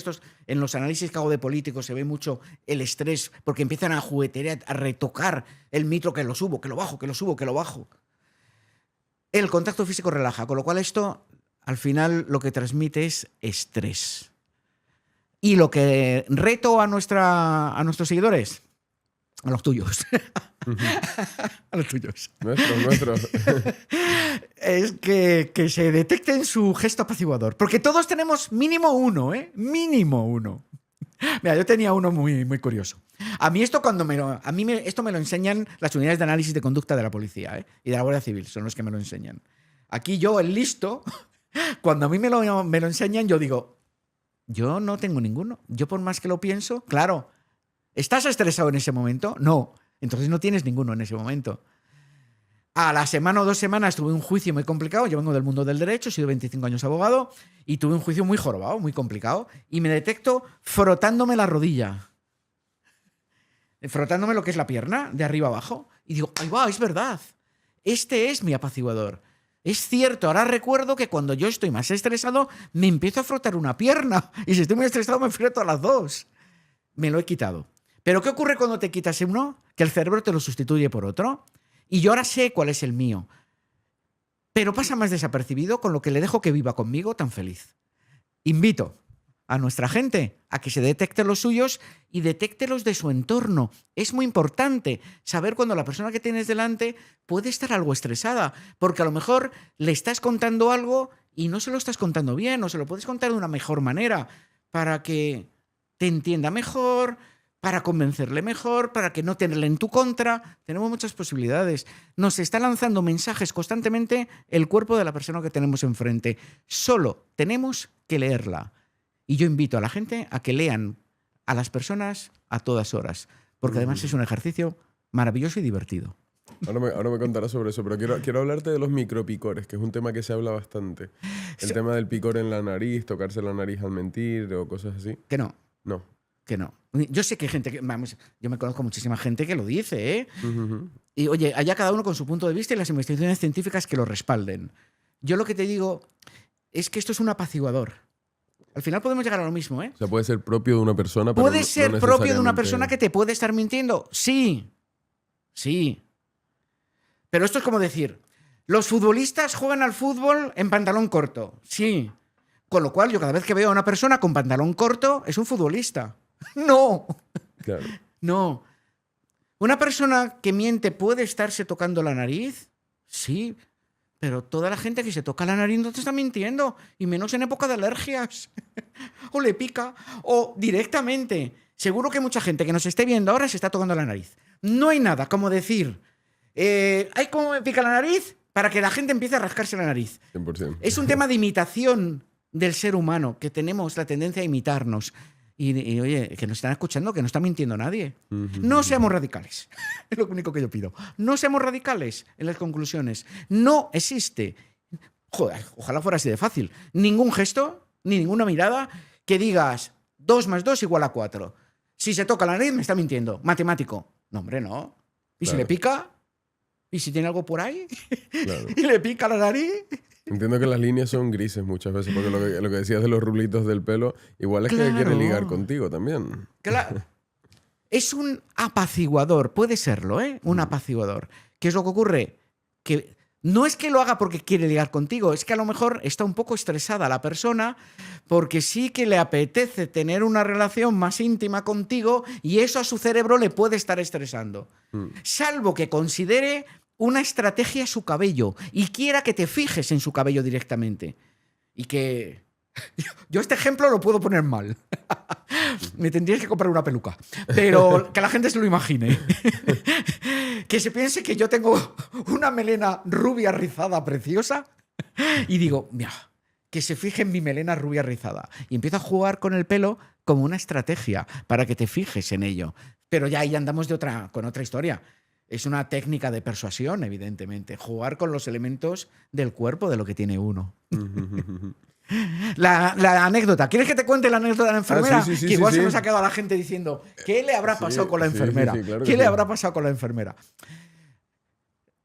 en los análisis que hago de políticos se ve mucho el estrés porque empiezan a juguetear, a retocar el micro, que lo subo, que lo bajo, que lo subo, que lo bajo. El contacto físico relaja, con lo cual esto al final lo que transmite es estrés. Y lo que reto a nuestros seguidores, a los tuyos. A los tuyos. Nuestros. Es que se detecten su gesto apaciguador. Porque todos tenemos mínimo uno, ¿eh? Mínimo uno. Mira, yo tenía uno muy, muy curioso. A mí esto esto me lo enseñan las unidades de análisis de conducta de la policía, ¿eh?, y de la Guardia Civil, son los que me lo enseñan. Aquí yo, el listo, cuando a mí me lo enseñan, yo digo, yo no tengo ninguno. Yo por más que lo pienso, claro, ¿estás estresado en ese momento? No. Entonces no tienes ninguno en ese momento. A la semana o 2 semanas tuve un juicio muy complicado. Yo vengo del mundo del derecho, he sido 25 años abogado y tuve un juicio muy jorobado, muy complicado. Y me detecto frotándome la rodilla. Frotándome lo que es la pierna, de arriba abajo. Y digo, ¡ay, va! Es verdad. Este es mi apaciguador. Es cierto, ahora recuerdo que cuando yo estoy más estresado me empiezo a frotar una pierna. Y si estoy muy estresado me froto a las 2. Me lo he quitado. ¿Pero qué ocurre cuando te quitas uno? Que el cerebro te lo sustituye por otro. Y yo ahora sé cuál es el mío. Pero pasa más desapercibido, con lo que le dejo que viva conmigo tan feliz. Invito a nuestra gente a que se detecte los suyos y detecte los de su entorno. Es muy importante saber cuando la persona que tienes delante puede estar algo estresada, porque a lo mejor le estás contando algo y no se lo estás contando bien, o se lo puedes contar de una mejor manera para que te entienda mejor, para convencerle mejor, para que no tenerle en tu contra. Tenemos muchas posibilidades. Nos está lanzando mensajes constantemente el cuerpo de la persona que tenemos enfrente. Solo tenemos que leerla. Y yo invito a la gente a que lean a las personas a todas horas, porque además es un ejercicio maravilloso y divertido. Ahora me contarás sobre eso, pero quiero hablarte de los micropicores, que es un tema que se habla bastante. El tema del picor en la nariz, tocarse la nariz al mentir o cosas así. Que no. No. Que no. Yo sé que hay gente que, vamos, yo me conozco muchísima gente que lo dice, ¿eh? Y oye, allá cada uno con su punto de vista y las investigaciones científicas que lo respalden. Yo lo que te digo es que esto es un apaciguador. Al final podemos llegar a lo mismo, ¿eh? O sea, puede ser propio de una persona, pero ¿Puede ser no propio de una necesariamente- persona que te puede estar mintiendo? Sí. Sí. Pero esto es como decir, los futbolistas juegan al fútbol en pantalón corto. Sí. Con lo cual, yo cada vez que veo a una persona con pantalón corto, es un futbolista. No. Claro. No. ¿Una persona que miente puede estarse tocando la nariz? Sí. Pero toda la gente que se toca la nariz no te está mintiendo. Y menos en época de alergias. O le pica. O directamente. Seguro que mucha gente que nos esté viendo ahora se está tocando la nariz. No hay nada como decir, ¿hay cómo me pica la nariz? Para que la gente empiece a rascarse la nariz. 100%. Es un tema de imitación del ser humano, que tenemos la tendencia a imitarnos. Y, oye, que nos están escuchando, que no está mintiendo nadie. No seamos radicales. Es lo único que yo pido. No seamos radicales en las conclusiones. No existe, joder, ojalá fuera así de fácil, ningún gesto, ni ninguna mirada que digas 2 más 2 igual a 4. Si se toca la nariz, me está mintiendo. Matemático. No, hombre, no. ¿Y si Claro. le pica? ¿Y si tiene algo por ahí? Claro. ¿Y le pica la nariz? Entiendo que las líneas son grises muchas veces, porque lo que decías de los rulitos del pelo, igual es que quiere Claro. ligar contigo también. Claro. Es un apaciguador, puede serlo, ¿eh? Un apaciguador. ¿Qué es lo que ocurre? Que no es que lo haga porque quiere ligar contigo, es que a lo mejor está un poco estresada la persona porque sí que le apetece tener una relación más íntima contigo y eso a su cerebro le puede estar estresando. Salvo que considere una estrategia su cabello y quiera que te fijes en su cabello directamente. Y que... Yo este ejemplo lo puedo poner mal. Me tendrías que comprar una peluca. Pero que la gente se lo imagine. Que se piense que yo tengo una melena rubia rizada preciosa y digo, mira, que se fije en mi melena rubia rizada. Y empiezo a jugar con el pelo como una estrategia para que te fijes en ello. Pero ya ahí andamos con otra historia. Es una técnica de persuasión, evidentemente. Jugar con los elementos del cuerpo de lo que tiene uno. La anécdota. ¿Quieres que te cuente la anécdota de la enfermera? Sí, Que igual sí. se nos ha quedado la gente diciendo, ¿qué le habrá pasado con la sí, enfermera? sí, claro que ¿Qué le sí. habrá pasado con la enfermera?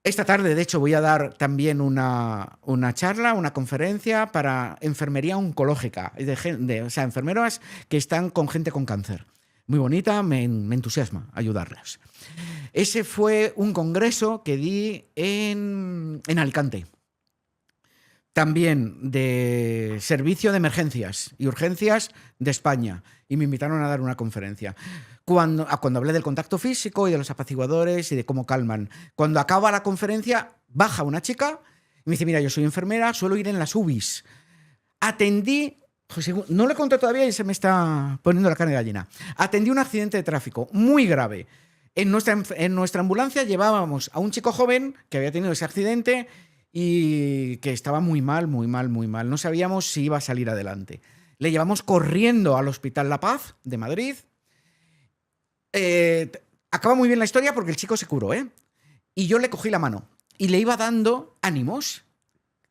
Esta tarde, de hecho, voy a dar también una charla, una conferencia para enfermería oncológica. O sea, enfermeras que están con gente con cáncer. Muy bonita, me entusiasma ayudarles. Ese fue un congreso que di en Alicante. También de servicio de emergencias y urgencias de España. Y me invitaron a dar una conferencia. Cuando hablé del contacto físico y de los apaciguadores y de cómo calman. Cuando acaba la conferencia, baja una chica y me dice, mira, yo soy enfermera, suelo ir en las UBIs. Atendí, José, no lo he contado todavía y se me está poniendo la carne de gallina. Atendí un accidente de tráfico muy grave. En nuestra ambulancia llevábamos a un chico joven que había tenido ese accidente y que estaba muy mal, muy mal, muy mal. No sabíamos si iba a salir adelante. Le llevamos corriendo al Hospital La Paz de Madrid. Acaba muy bien la historia porque el chico se curó, ¿eh? Y yo le cogí la mano y le iba dando ánimos.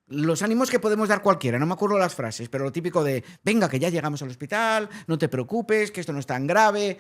Los ánimos que podemos dar cualquiera, no me acuerdo las frases, pero lo típico de, venga, que ya llegamos al hospital, no te preocupes, que esto no es tan grave.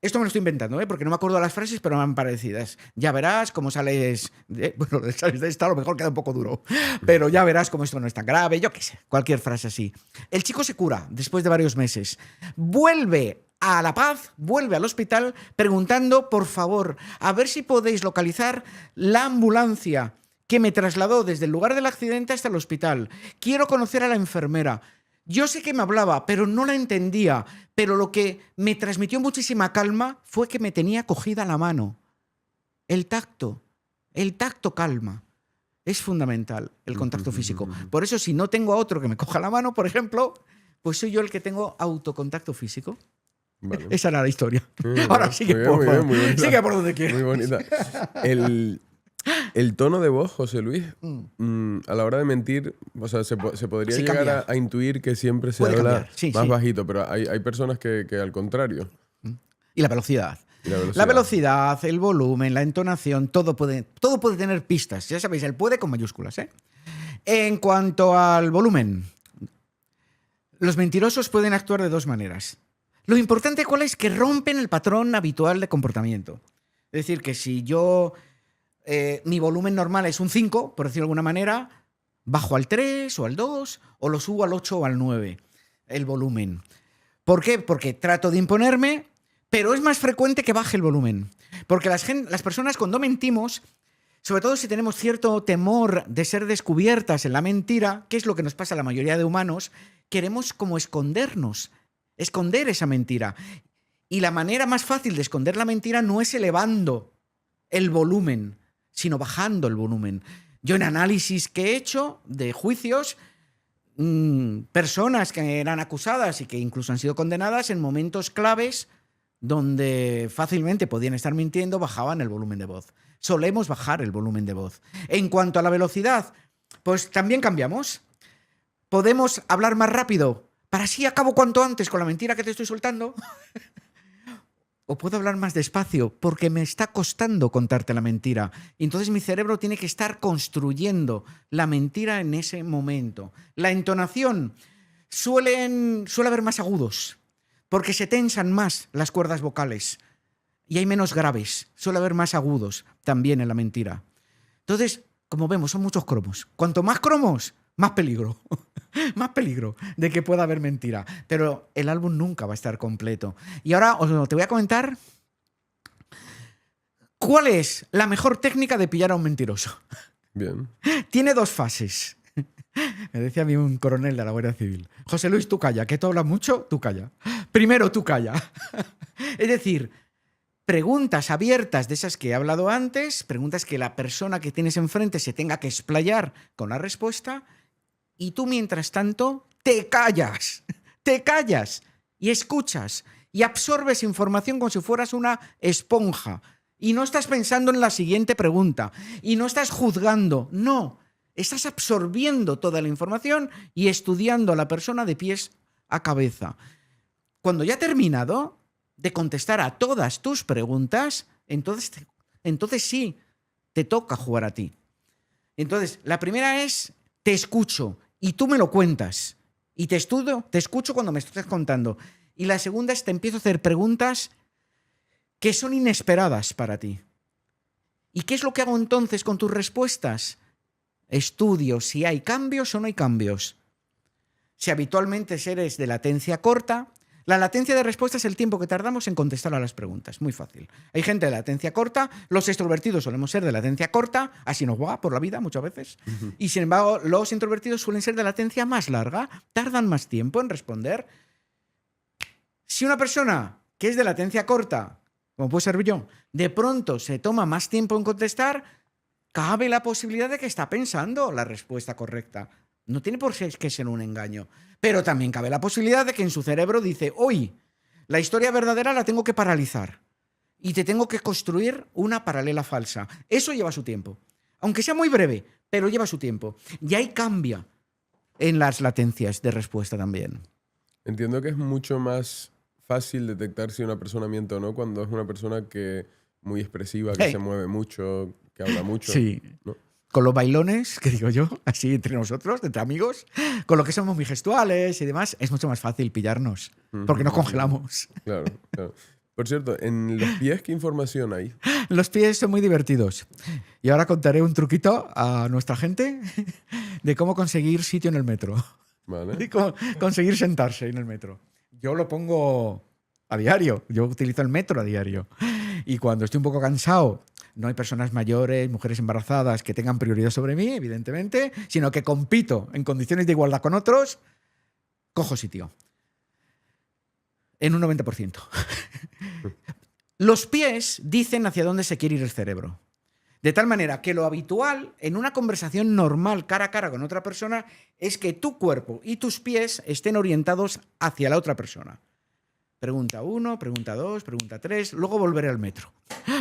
Esto me lo estoy inventando, ¿eh? Porque no me acuerdo de las frases, pero me han parecidas. Ya verás cómo sales... Bueno, sales de esta, a lo mejor queda un poco duro. Pero ya verás cómo esto no es tan grave. Yo qué sé, cualquier frase así. El chico se cura después de varios meses. Vuelve a La Paz, vuelve al hospital preguntando, por favor, a ver si podéis localizar la ambulancia que me trasladó desde el lugar del accidente hasta el hospital. Quiero conocer a la enfermera. Yo sé que me hablaba, pero no la entendía. Pero lo que me transmitió muchísima calma fue que me tenía cogida la mano. El tacto calma. Es fundamental el contacto físico. Por eso, si no tengo a otro que me coja la mano, por ejemplo, pues soy yo el que tengo autocontacto físico. Vale. Esa era la historia. Muy Ahora bien, sigue muy bien, por, muy bonita. sigue por donde quieras. Muy bonita. El tono de voz, José Luis, a la hora de mentir, o sea, se podría Sí, llegar cambia. a intuir que siempre se Puede habla cambiar, sí, más sí. bajito, pero hay personas que al contrario. Y la velocidad. Y la La velocidad, el volumen, la entonación, todo puede tener pistas. Ya sabéis, el puede con mayúsculas, ¿eh? En cuanto al volumen, los mentirosos pueden actuar de dos maneras. Lo importante, ¿cuál es? Que rompen el patrón habitual de comportamiento. Es decir, que si yo, mi volumen normal es un 5, por decirlo de alguna manera, bajo al 3 o al 2 o lo subo al 8 o al 9, el volumen. ¿Por qué? Porque trato de imponerme, pero es más frecuente que baje el volumen. Porque las personas cuando mentimos, sobre todo si tenemos cierto temor de ser descubiertas en la mentira, que es lo que nos pasa a la mayoría de humanos, queremos como escondernos, esconder esa mentira. Y la manera más fácil de esconder la mentira no es elevando el volumen, sino bajando el volumen. Yo en análisis que he hecho de juicios, personas que eran acusadas y que incluso han sido condenadas en momentos claves donde fácilmente podían estar mintiendo, bajaban el volumen de voz. Solemos bajar el volumen de voz. En cuanto a la velocidad, pues también cambiamos. Podemos hablar más rápido para así acabo cuanto antes con la mentira que te estoy soltando. O puedo hablar más despacio porque me está costando contarte la mentira. Y entonces mi cerebro tiene que estar construyendo la mentira en ese momento. La entonación suele haber más agudos porque se tensan más las cuerdas vocales y hay menos graves. Suele haber más agudos también en la mentira. Entonces, como vemos, son muchos cromos. Cuanto más cromos, más peligro. Más peligro de que pueda haber mentira. Pero el álbum nunca va a estar completo. Y ahora te voy a comentar cuál es la mejor técnica de pillar a un mentiroso. Bien. Tiene dos fases. Me decía a mí un coronel de la Guardia Civil: José Luis, tú calla, que tú hablas mucho, tú calla. Primero tú calla. Es decir, preguntas abiertas de esas que he hablado antes, preguntas que la persona que tienes enfrente se tenga que explayar con la respuesta, y tú mientras tanto te callas y escuchas y absorbes información como si fueras una esponja y no estás pensando en la siguiente pregunta y no estás juzgando, no. Estás absorbiendo toda la información y estudiando a la persona de pies a cabeza. Cuando ya ha terminado de contestar a todas tus preguntas, entonces sí, te toca jugar a ti. Entonces, la primera es, te escucho y tú me lo cuentas. Y te escucho cuando me estás contando. Y la segunda es, te empiezo a hacer preguntas que son inesperadas para ti. ¿Y qué es lo que hago entonces con tus respuestas? Estudio si hay cambios o no hay cambios. Si habitualmente eres de latencia corta, la latencia de respuesta es el tiempo que tardamos en contestar a las preguntas. Muy fácil. Hay gente de latencia corta, los extrovertidos solemos ser de latencia corta, así nos va por la vida muchas veces. Y sin embargo, los introvertidos suelen ser de latencia más larga, tardan más tiempo en responder. Si una persona que es de latencia corta, como puede ser yo, de pronto se toma más tiempo en contestar, cabe la posibilidad de que está pensando la respuesta correcta. No tiene por qué ser un engaño. Pero también cabe la posibilidad de que en su cerebro dice, hoy la historia verdadera la tengo que paralizar y te tengo que construir una paralela falsa. Eso lleva su tiempo. Aunque sea muy breve, pero lleva su tiempo. Y ahí cambia en las latencias de respuesta también. Entiendo que es mucho más fácil detectar si una persona miente o no cuando es una persona que muy expresiva, que se mueve mucho, que habla mucho. Sí. ¿No? Con los bailones, que digo yo, así entre nosotros, entre amigos, con lo que somos muy gestuales y demás, es mucho más fácil pillarnos, porque nos congelamos. Claro, claro. Por cierto, en los pies, ¿qué información hay? Los pies son muy divertidos. Y ahora contaré un truquito a nuestra gente de cómo conseguir sitio en el metro. Vale. Y cómo conseguir sentarse en el metro. Yo lo pongo a diario. Yo utilizo el metro a diario. Y cuando estoy un poco cansado, no hay personas mayores, mujeres embarazadas que tengan prioridad sobre mí, evidentemente, sino que compito en condiciones de igualdad con otros, cojo sitio. En un 90%. Los pies dicen hacia dónde se quiere ir el cerebro. De tal manera que lo habitual en una conversación normal cara a cara con otra persona es que tu cuerpo y tus pies estén orientados hacia la otra persona. Pregunta 1, pregunta 2, pregunta 3, luego volveré al metro.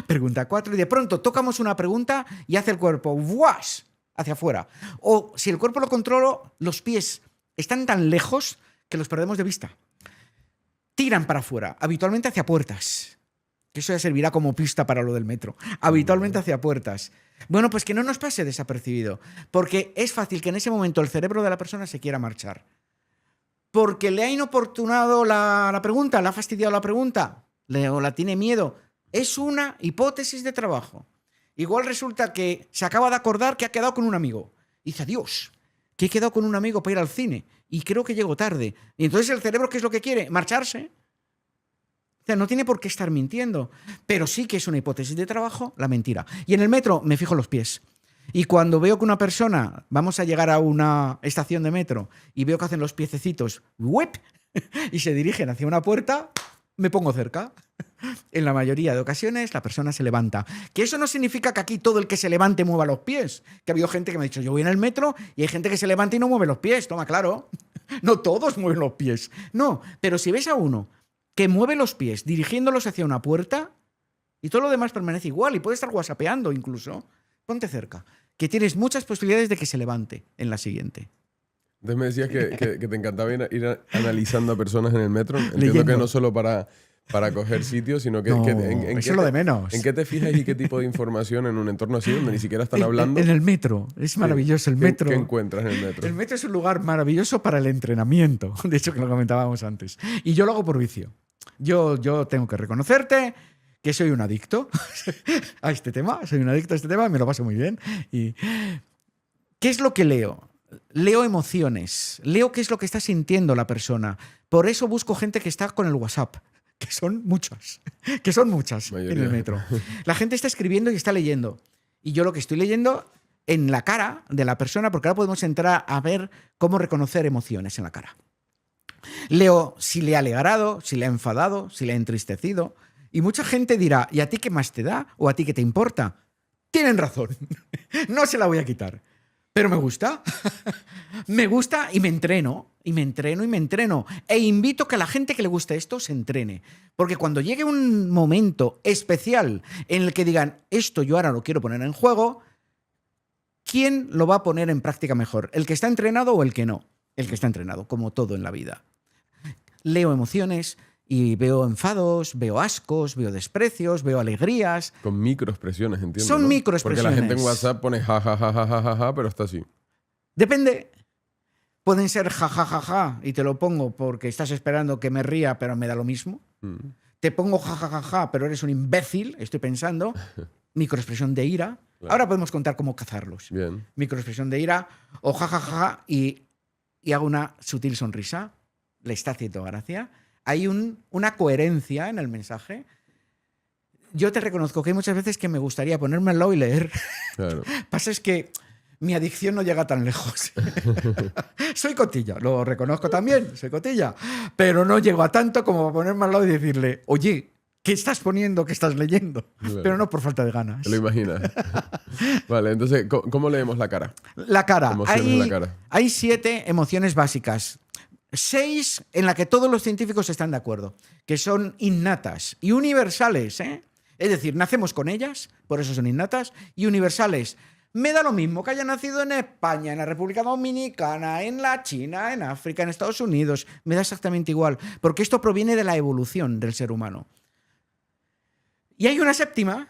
Pregunta 4 y de pronto tocamos una pregunta y hace el cuerpo ¡wash! Hacia afuera. O si el cuerpo lo controlo, los pies están tan lejos que los perdemos de vista. Tiran para afuera, habitualmente hacia puertas. Que eso ya servirá como pista para lo del metro. Habitualmente hacia puertas. Bueno, pues que no nos pase desapercibido, porque es fácil que en ese momento el cerebro de la persona se quiera marchar. Porque le ha inoportunado la pregunta, le ha fastidiado la pregunta, o la tiene miedo. Es una hipótesis de trabajo. Igual resulta que se acaba de acordar que ha quedado con un amigo. Y dice, adiós, que he quedado con un amigo para ir al cine y creo que llego tarde. Y entonces el cerebro, ¿qué es lo que quiere? Marcharse. O sea, no tiene por qué estar mintiendo, pero sí que es una hipótesis de trabajo, la mentira. Y en el metro me fijo en los pies. Y cuando veo que una persona, vamos a llegar a una estación de metro y veo que hacen los piececitos ¡whip! Y se dirigen hacia una puerta, me pongo cerca. En la mayoría de ocasiones la persona se levanta. Que eso no significa que aquí todo el que se levante mueva los pies. Que ha habido gente que me ha dicho, yo voy en el metro y hay gente que se levanta y no mueve los pies. Toma, claro. No todos mueven los pies. No, pero si ves a uno que mueve los pies dirigiéndolos hacia una puerta y todo lo demás permanece igual y puede estar whatsappeando incluso, ponte cerca. Que tienes muchas posibilidades de que se levante en la siguiente. Entonces me decías que te encantaba ir analizando a personas en el metro. Entiendo Leyendo. que no solo para coger sitios, sino que, No, ¿en eso qué es lo de menos. ¿En qué te fijas y qué tipo de información en un entorno así donde ni siquiera están hablando? En el metro. Es maravilloso el metro. ¿Qué encuentras en el metro? El metro es un lugar maravilloso para el entrenamiento. De hecho, que lo comentábamos antes. Y yo lo hago por vicio. Yo tengo que reconocerte que soy un adicto a este tema. Soy un adicto a este tema y me lo paso muy bien. Y ¿qué es lo que leo? Leo emociones. Leo qué es lo que está sintiendo la persona. Por eso busco gente que está con el WhatsApp. Que son muchas. Que son muchas Mayoría. en el metro. La gente está escribiendo y está leyendo. Y yo lo que estoy leyendo en la cara de la persona, porque ahora podemos entrar a ver cómo reconocer emociones en la cara. Leo si le ha alegrado, si le ha enfadado, si le ha entristecido. Y mucha gente dirá, ¿y a ti qué más te da? ¿O a ti qué te importa? Tienen razón. No se la voy a quitar. Pero me gusta. Me gusta y me entreno. Y me entreno y me entreno. E invito a que la gente que le guste esto se entrene. Porque cuando llegue un momento especial en el que digan, esto yo ahora lo quiero poner en juego, ¿quién lo va a poner en práctica mejor? ¿El que está entrenado o el que no? El que está entrenado, como todo en la vida. Leo emociones y veo enfados, veo ascos, veo desprecios, veo alegrías. Con microexpresiones, entiendo. Son ¿no? microexpresiones. Porque la gente en WhatsApp pone ja, ja, ja, ja, ja, ja, ja, pero está así. Depende. Pueden ser ja, ja, ja, ja, y te lo pongo porque estás esperando que me ría, pero me da lo mismo. Te pongo ja, ja, ja, ja, pero eres un imbécil, estoy pensando. Microexpresión de ira. Claro. Ahora podemos contar cómo cazarlos. Bien. Microexpresión de ira o ja, ja, ja, y hago una sutil sonrisa. Le está haciendo gracia. Hay una coherencia en el mensaje. Yo te reconozco que hay muchas veces que me gustaría ponerme al lado y leer. Claro. Pasa es que mi adicción no llega tan lejos. Soy cotilla, lo reconozco también, soy cotilla. Pero no llego a tanto como a ponerme al lado y decirle, oye, ¿qué estás poniendo? ¿Qué estás leyendo? Claro. Pero no por falta de ganas. Te lo imaginas. Vale, entonces, ¿cómo leemos la cara? La cara. Emociones en la cara. Hay 7 emociones básicas. 6 en las que todos los científicos están de acuerdo, que son innatas y universales, ¿eh? Es decir, nacemos con ellas, por eso son innatas, y universales. Me da lo mismo que haya nacido en España, en la República Dominicana, en la China, en África, en Estados Unidos. Me da exactamente igual, porque esto proviene de la evolución del ser humano. Y hay una 7ª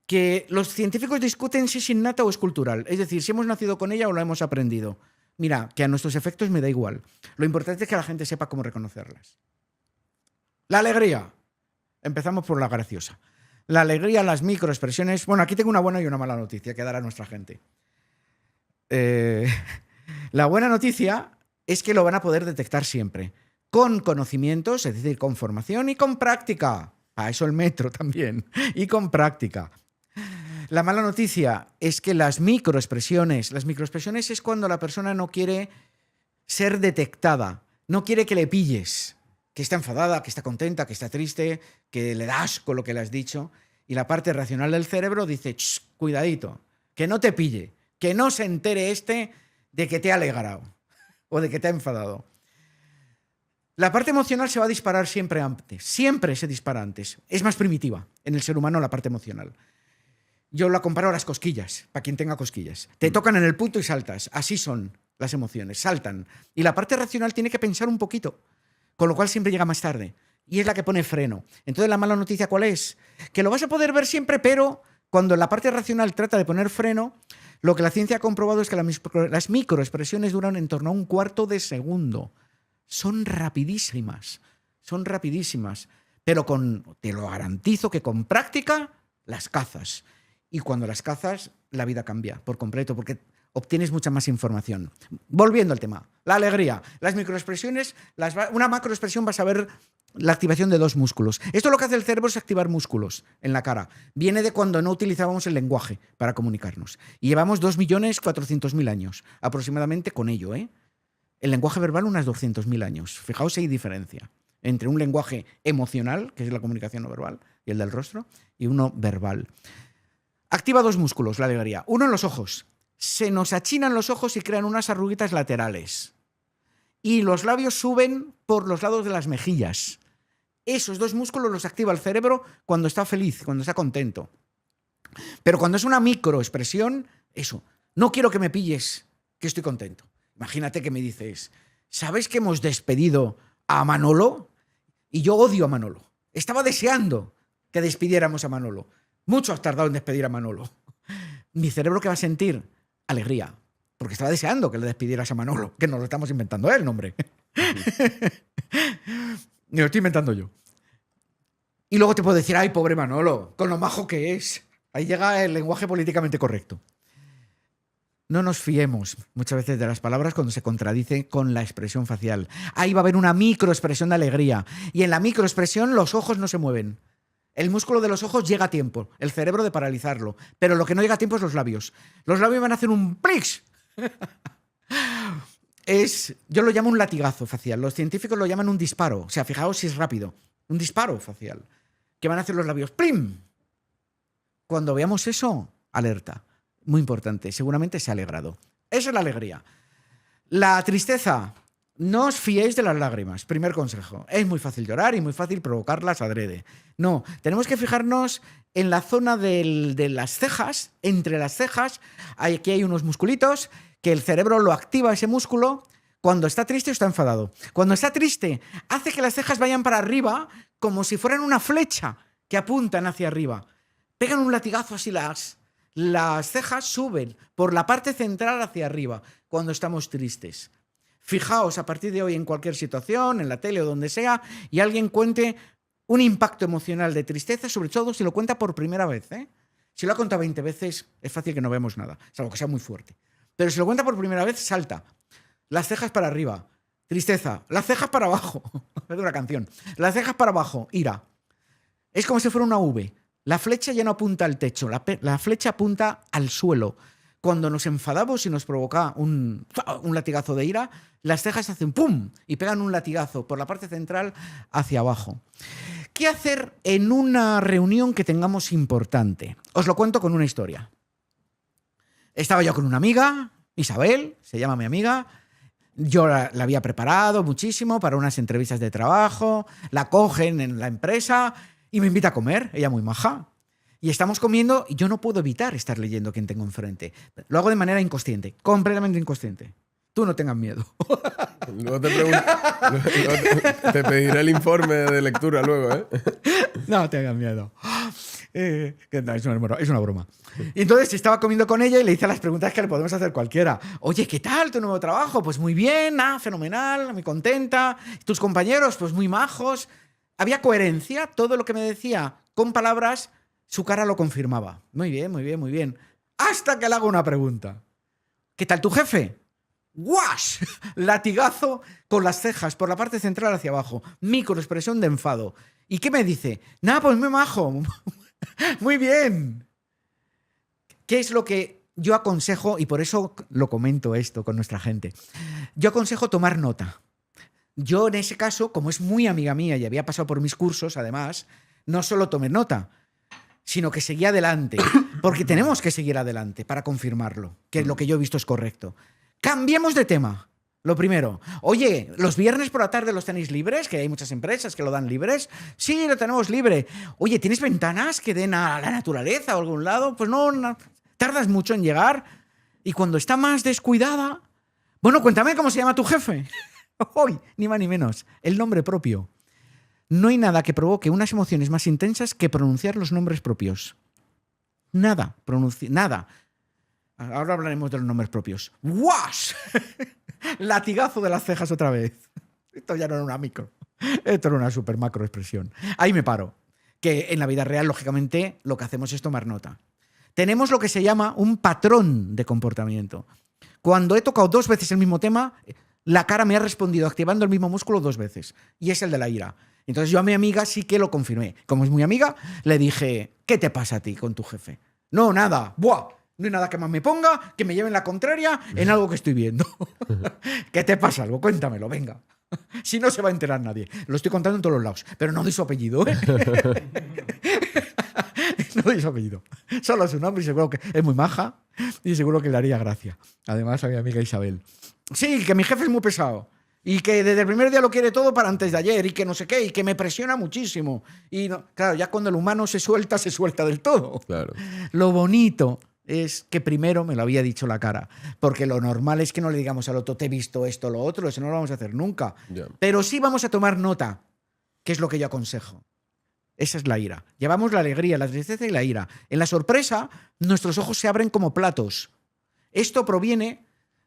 que los científicos discuten si es innata o es cultural. Es decir, si hemos nacido con ella o la hemos aprendido. Mira, que a nuestros efectos me da igual. Lo importante es que la gente sepa cómo reconocerlas. La alegría. Empezamos por la graciosa. La alegría, las microexpresiones. Bueno, aquí tengo una buena y una mala noticia que dar a nuestra gente. La buena noticia es que lo van a poder detectar siempre. Con conocimientos, es decir, con formación y con práctica. A eso el metro también. Y con práctica. La mala noticia es que las microexpresiones es cuando la persona no quiere ser detectada. no quiere que le pilles, que está enfadada, que está contenta, que está triste, que le da asco lo que le has dicho. Y la parte racional del cerebro dice, cuidadito, que no te pille, que no se entere de que te ha alegrado o de que te ha enfadado. La parte emocional se va a disparar siempre antes, siempre se dispara antes. Es más primitiva en el ser humano la parte emocional. Yo la comparo a las cosquillas, para quien tenga cosquillas. Te tocan en el punto y saltas. Así son las emociones, saltan. Y la parte racional tiene que pensar un poquito, con lo cual siempre llega más tarde. Y es la que pone freno. Entonces, ¿la mala noticia cuál es? Que lo vas a poder ver siempre, pero cuando la parte racional trata de poner freno, lo que la ciencia ha comprobado es que las microexpresiones duran en torno a 1/4 de segundo. Son rapidísimas, pero te lo garantizo que con práctica las cazas. Y cuando las cazas, la vida cambia por completo, porque obtienes mucha más información. Volviendo al tema, la alegría, las microexpresiones, una macroexpresión vas a ver la activación de 2 músculos. Esto lo que hace el cerebro es activar músculos en la cara. Viene de cuando no utilizábamos el lenguaje para comunicarnos. Y llevamos 2.400.000 años aproximadamente con ello, ¿eh? El lenguaje verbal unas 200.000 años. Fijaos si hay diferencia entre un lenguaje emocional, que es la comunicación no verbal, y el del rostro, y uno verbal. Activa 2 músculos, la alegría. Uno en los ojos. Se nos achinan los ojos y crean unas arruguitas laterales. Y los labios suben por los lados de las mejillas. Esos 2 músculos los activa el cerebro cuando está feliz, cuando está contento. Pero cuando es una microexpresión, eso. No quiero que me pilles, que estoy contento. Imagínate que me dices, ¿sabes que hemos despedido a Manolo? Y yo odio a Manolo. Estaba deseando que despidiéramos a Manolo. Mucho has tardado en despedir a Manolo. Mi cerebro, ¿qué va a sentir? Alegría. Porque estaba deseando que le despidieras a Manolo. Que nos lo estamos inventando el nombre. Me lo estoy inventando yo. Y luego te puedo decir, ay, pobre Manolo, con lo majo que es. Ahí llega el lenguaje políticamente correcto. No nos fiemos muchas veces de las palabras cuando se contradicen con la expresión facial. Ahí va a haber una microexpresión de alegría. Y en la microexpresión los ojos no se mueven. El músculo de los ojos llega a tiempo, el cerebro de paralizarlo. Pero lo que no llega a tiempo es los labios. Los labios van a hacer un plix. Yo lo llamo un latigazo facial. Los científicos lo llaman un disparo. O sea, fijaos si es rápido. Un disparo facial. ¿Qué van a hacer los labios? ¡Plim! Cuando veamos eso, alerta. Muy importante, seguramente se ha alegrado. Esa es la alegría. La tristeza, no os fiéis de las lágrimas. Primer consejo. Es muy fácil llorar y muy fácil provocarlas adrede. No, tenemos que fijarnos en la zona de las cejas. Entre las cejas, aquí hay unos musculitos que el cerebro lo activa ese músculo cuando está triste o está enfadado. Cuando está triste, hace que las cejas vayan para arriba como si fueran una flecha que apuntan hacia arriba. Pegan un latigazo así las cejas suben por la parte central hacia arriba cuando estamos tristes. Fijaos a partir de hoy en cualquier situación, en la tele o donde sea, y alguien cuente un impacto emocional de tristeza, sobre todo si lo cuenta por primera vez, ¿eh? Si lo ha contado 20 veces, es fácil que no vemos nada, salvo que sea muy fuerte. Pero si lo cuenta por primera vez, salta. Las cejas para arriba, tristeza. Las cejas para abajo. Es una canción. Las cejas para abajo, ira. Es como si fuera una V. La flecha ya no apunta al techo, la flecha apunta al suelo. Cuando nos enfadamos y nos provoca un latigazo de ira, las cejas hacen ¡pum! Y pegan un latigazo por la parte central hacia abajo. ¿Qué hacer en una reunión que tengamos importante? Os lo cuento con una historia. Estaba yo con una amiga, Isabel, se llama mi amiga. Yo la había preparado muchísimo para unas entrevistas de trabajo, la cogen en la empresa y me invita a comer, ella muy maja. Y estamos comiendo y yo no puedo evitar estar leyendo quién tengo enfrente. Lo hago de manera inconsciente, completamente inconsciente. Tú no tengas miedo. Luego te pediré el informe de lectura luego, ¿eh? No tengas miedo. Es una broma. Y entonces estaba comiendo con ella y le hice las preguntas que le podemos hacer cualquiera. Oye, ¿qué tal tu nuevo trabajo? Pues muy bien, fenomenal, muy contenta. ¿Tus compañeros? Pues muy majos. Había coherencia, todo lo que me decía con palabras, su cara lo confirmaba. Muy bien, muy bien, muy bien. Hasta que le hago una pregunta. ¿Qué tal tu jefe? ¡Guash! Latigazo con las cejas por la parte central hacia abajo. Microexpresión de enfado. ¿Y qué me dice? Nada, pues muy majo. Muy bien. ¿Qué es lo que yo aconsejo? Y por eso lo comento esto con nuestra gente. Yo aconsejo tomar nota. Yo en ese caso, como es muy amiga mía y había pasado por mis cursos, además, no solo tomé nota, sino que seguí adelante. Porque tenemos que seguir adelante para confirmarlo, que lo que yo he visto es correcto. Cambiemos de tema. Lo primero, oye, ¿los viernes por la tarde los tenéis libres? Que hay muchas empresas que lo dan libres. Sí, lo tenemos libre. Oye, ¿tienes ventanas que den a la naturaleza o a algún lado? Pues no, tardas mucho en llegar. Y cuando está más descuidada... Bueno, cuéntame cómo se llama tu jefe. Hoy, ni más ni menos. El nombre propio. No hay nada que provoque unas emociones más intensas que pronunciar los nombres propios. Nada. Nada. Ahora hablaremos de los nombres propios. ¡Wash! Latigazo de las cejas otra vez. Esto ya no era una micro. Esto era una super macro expresión. Ahí me paro. Que en la vida real, lógicamente, lo que hacemos es tomar nota. Tenemos lo que se llama un patrón de comportamiento. Cuando he tocado 2 veces el mismo tema, la cara me ha respondido activando el mismo músculo 2 veces. Y es el de la ira. Entonces yo a mi amiga sí que lo confirmé. Como es muy amiga, le dije, ¿qué te pasa a ti con tu jefe? No, nada. ¡Buah! No hay nada que más me ponga, que me lleven la contraria en algo que estoy viendo. ¿Qué te pasa algo? Cuéntamelo, venga. Si no se va a enterar nadie. Lo estoy contando en todos los lados. Pero no doy su apellido, ¿eh? No doy su apellido. Solo su nombre y seguro que es muy maja y seguro que le haría gracia. Además a mi amiga Isabel. Sí, que mi jefe es muy pesado. Y que desde el primer día lo quiere todo para antes de ayer y que no sé qué, y que me presiona muchísimo. Y no, claro, ya cuando el humano se suelta del todo. Claro. Lo bonito es que primero me lo había dicho la cara. Porque lo normal es que no le digamos al otro, te he visto esto, lo otro, eso no lo vamos a hacer nunca. Yeah. Pero sí vamos a tomar nota, que es lo que yo aconsejo. Esa es la ira. Llevamos la alegría, la tristeza y la ira. En la sorpresa, nuestros ojos se abren como platos. Esto proviene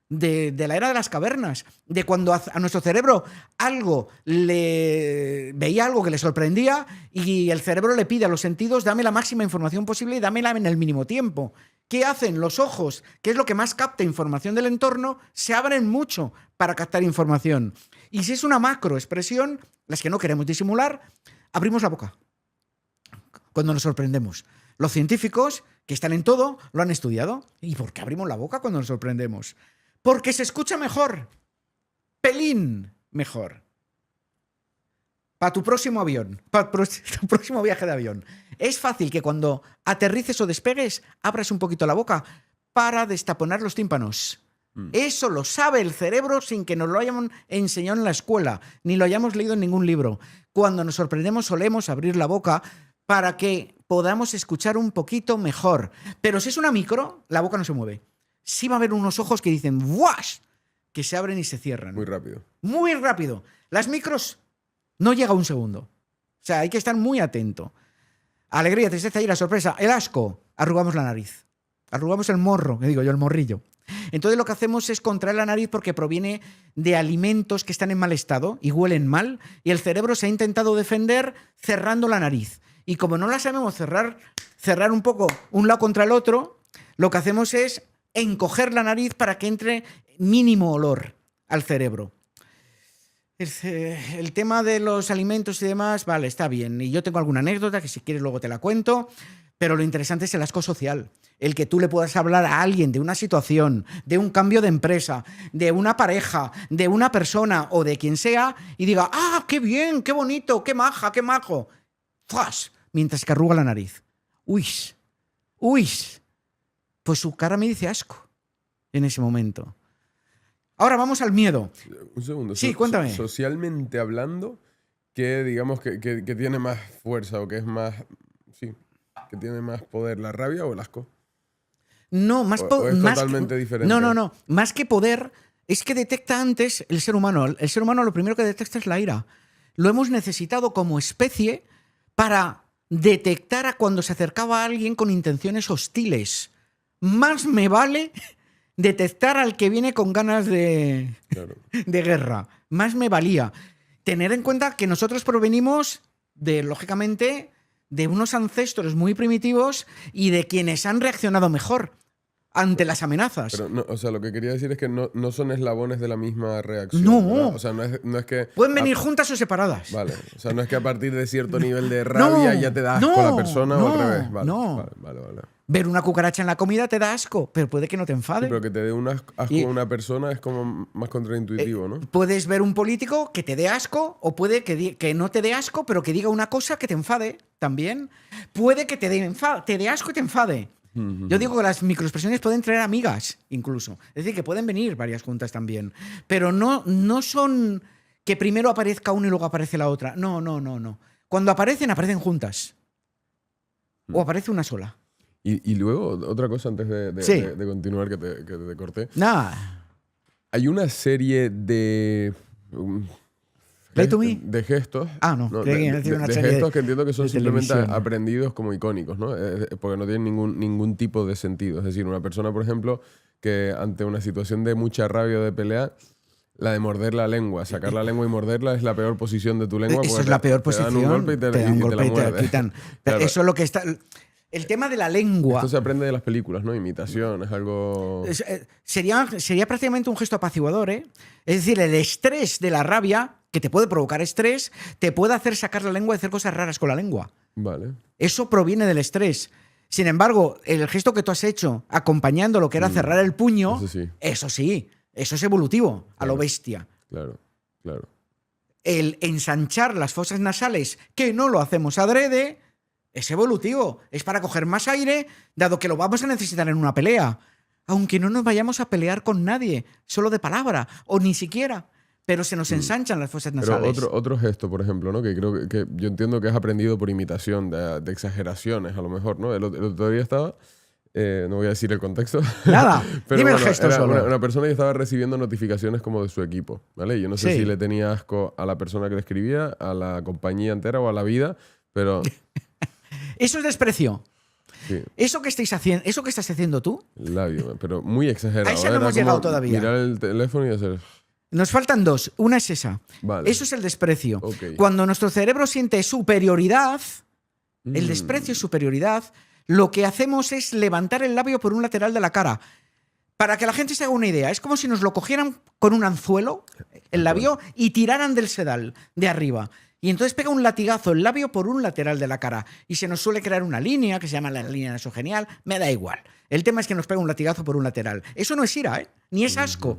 de la era de las cavernas, de cuando a nuestro cerebro veía algo que le sorprendía y el cerebro le pide a los sentidos, dame la máxima información posible y dámela en el mínimo tiempo. ¿Qué hacen los ojos? Que es lo que más capta información del entorno, se abren mucho para captar información. Y si es una macroexpresión, las que no queremos disimular, abrimos la boca cuando nos sorprendemos. Los científicos, que están en todo, lo han estudiado. ¿Y por qué abrimos la boca cuando nos sorprendemos? Porque se escucha mejor. Pelín mejor. Para tu próximo avión, para tu próximo viaje de avión. Es fácil que cuando aterrices o despegues, abras un poquito la boca para destaponar los tímpanos. Eso lo sabe el cerebro sin que nos lo hayan enseñado en la escuela, ni lo hayamos leído en ningún libro. Cuando nos sorprendemos solemos abrir la boca para que podamos escuchar un poquito mejor. Pero si es una micro, la boca no se mueve. Sí va a haber unos ojos que dicen ¡wash! Que se abren y se cierran. Muy rápido. Muy rápido. Las micros no llega a un segundo. O sea, hay que estar muy atento. Alegría, tristeza, ira, sorpresa, el asco. Arrugamos la nariz. Arrugamos el morro, que digo yo, el morrillo. Entonces lo que hacemos es contraer la nariz porque proviene de alimentos que están en mal estado y huelen mal. Y el cerebro se ha intentado defender cerrando la nariz. Y como no la sabemos cerrar un poco un lado contra el otro, lo que hacemos es encoger la nariz para que entre mínimo olor al cerebro. El tema de los alimentos y demás, vale, está bien. Y yo tengo alguna anécdota que si quieres luego te la cuento, pero lo interesante es el asco social. El que tú le puedas hablar a alguien de una situación, de un cambio de empresa, de una pareja, de una persona o de quien sea y diga, ¡ah, qué bien, qué bonito, qué maja, qué majo! ¡Fas! Mientras que arruga la nariz. ¡Uy! ¡Uy! Pues su cara me dice asco en ese momento. Ahora vamos al miedo. Un segundo. Sí, cuéntame. Socialmente hablando, ¿qué digamos que tiene más fuerza o que es más... Sí, que tiene más poder, la rabia o el asco? No, más o es más totalmente diferente. No. Más que poder, es que detecta antes el ser humano. El ser humano lo primero que detecta es la ira. Lo hemos necesitado como especie para detectar a cuando se acercaba a alguien con intenciones hostiles. Más me vale detectar al que viene con ganas de guerra. Más me valía. Tener en cuenta que nosotros provenimos lógicamente, de unos ancestros muy primitivos y de quienes han reaccionado mejor ante las amenazas. Pero no, o sea, lo que quería decir es que no son eslabones de la misma reacción. No. ¿verdad? O sea, no es que... Pueden venir juntas o separadas. Vale. O sea, no es que a partir de cierto nivel de rabia ya te da asco a la persona o al revés. Vale. Ver una cucaracha en la comida te da asco, pero puede que no te Sí, enfade. pero que te dé un asco a Y- una persona es como más contraintuitivo, ¿no? Puedes ver un político que te dé asco, o puede que no te dé asco, pero que diga una cosa que te enfade también. Puede que te dé asco y te enfade. Yo digo que las microexpresiones pueden traer amigas, incluso. Es decir, que pueden venir varias juntas también. Pero no son que primero aparezca una y luego aparece la otra. No, no, no, no. Cuando aparecen juntas. O aparece una sola. Y luego, otra cosa antes Sí. de continuar, que te corté. Nada. Hay una serie de... Play to me. De gestos. Ah, no, creí que iba a decir una serie gestos que entiendo que son de simplemente televisión. aprendidos como icónicos, ¿no? Porque no tienen ningún tipo de sentido. Es decir, una persona, por ejemplo, que ante una situación de mucha rabia o de pelea, la de morder la lengua, sacar la lengua y morderla es la peor posición de tu lengua. Eso porque es la peor te posición. dan un golpe y te dan un y golpe la y te la muerden. quitan. Claro. Eso es lo que está. El tema de la lengua. Esto se aprende de las películas, ¿no? Imitación, es algo... Sería prácticamente un gesto apaciguador, ¿eh? Es decir, el estrés de la rabia, que te puede provocar estrés, te puede hacer sacar la lengua y hacer cosas raras con la lengua. Vale. Eso proviene del estrés. Sin embargo, el gesto que tú has hecho, acompañando lo que era cerrar el puño, Eso sí. eso es evolutivo, a Claro. lo bestia. Claro, claro. El ensanchar las fosas nasales, que no lo hacemos adrede, es evolutivo. Es para coger más aire, dado que lo vamos a necesitar en una pelea. Aunque no nos vayamos a pelear con nadie, solo de palabra, o ni siquiera. Pero se nos ensanchan las fosas Pero nasales. otro gesto, por ejemplo, ¿no? Que creo que yo entiendo que has aprendido por imitación, de exageraciones, a lo mejor, ¿no? El otro día estaba, no voy a decir el contexto. Nada, pero dime el bueno, gesto era solo. una persona que estaba recibiendo notificaciones como de su equipo, ¿vale? Y yo no sé Sí. si le tenía asco a la persona que le escribía, a la compañía entera o a la vida, pero Eso es desprecio. sí, Eso que estás haciendo tú, labio, pero muy exagerado. A esa no Era hemos llegado como todavía. Mirar el teléfono y hacer... nos faltan dos. Una es esa. Vale. Eso es el desprecio. Ok. Cuando nuestro cerebro siente superioridad, el Mm. desprecio y superioridad, lo que hacemos es levantar el labio por un lateral de la cara. Para que la gente se haga una idea, es como si nos lo cogieran con un anzuelo, el labio, y tiraran del sedal de arriba. Y entonces pega un latigazo el labio por un lateral de la cara. Y se nos suele crear una línea que se llama la línea nasogenial. Me da igual. El tema es que nos pega un latigazo por un lateral. Eso no es ira, ¿eh? Ni es asco.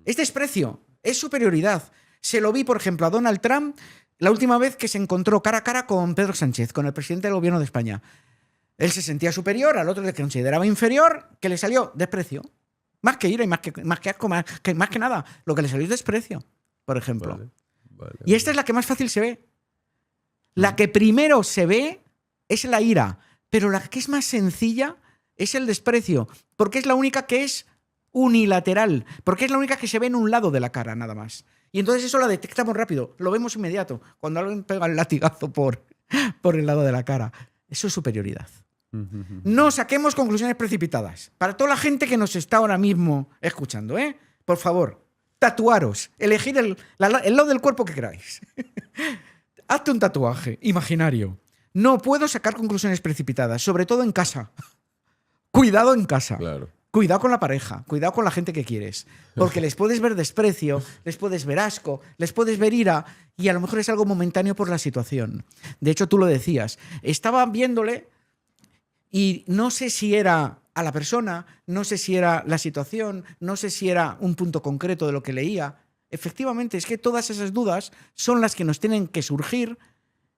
Es desprecio. Es superioridad. Se lo vi, por ejemplo, a Donald Trump la última vez que se encontró cara a cara con Pedro Sánchez, con el presidente del gobierno de España. Él se sentía superior, al otro le consideraba inferior, que le salió desprecio. Más que ira y más que asco, más que nada. Lo que le salió es desprecio, por ejemplo. Vale. Y esta es la que más fácil se ve. La que primero se ve es la ira, pero la que es más sencilla es el desprecio, porque es la única que es unilateral, porque es la única que se ve en un lado de la cara, nada más. Y entonces eso la detectamos rápido, lo vemos inmediato, cuando alguien pega el latigazo por el lado de la cara. Eso es superioridad. No saquemos conclusiones precipitadas. Para toda la gente que nos está ahora mismo escuchando, por favor, tatuaros, elegir el lado del cuerpo que queráis. Hazte un tatuaje imaginario. No puedo sacar conclusiones precipitadas, sobre todo en casa. Cuidado en casa. Claro. Cuidado con la pareja, cuidado con la gente que quieres. Porque les puedes ver desprecio, les puedes ver asco, les puedes ver ira y a lo mejor es algo momentáneo por la situación. De hecho, tú lo decías. Estaba viéndole y no sé si era a la persona, no sé si era la situación, no sé si era un punto concreto de lo que leía. Efectivamente, es que todas esas dudas son las que nos tienen que surgir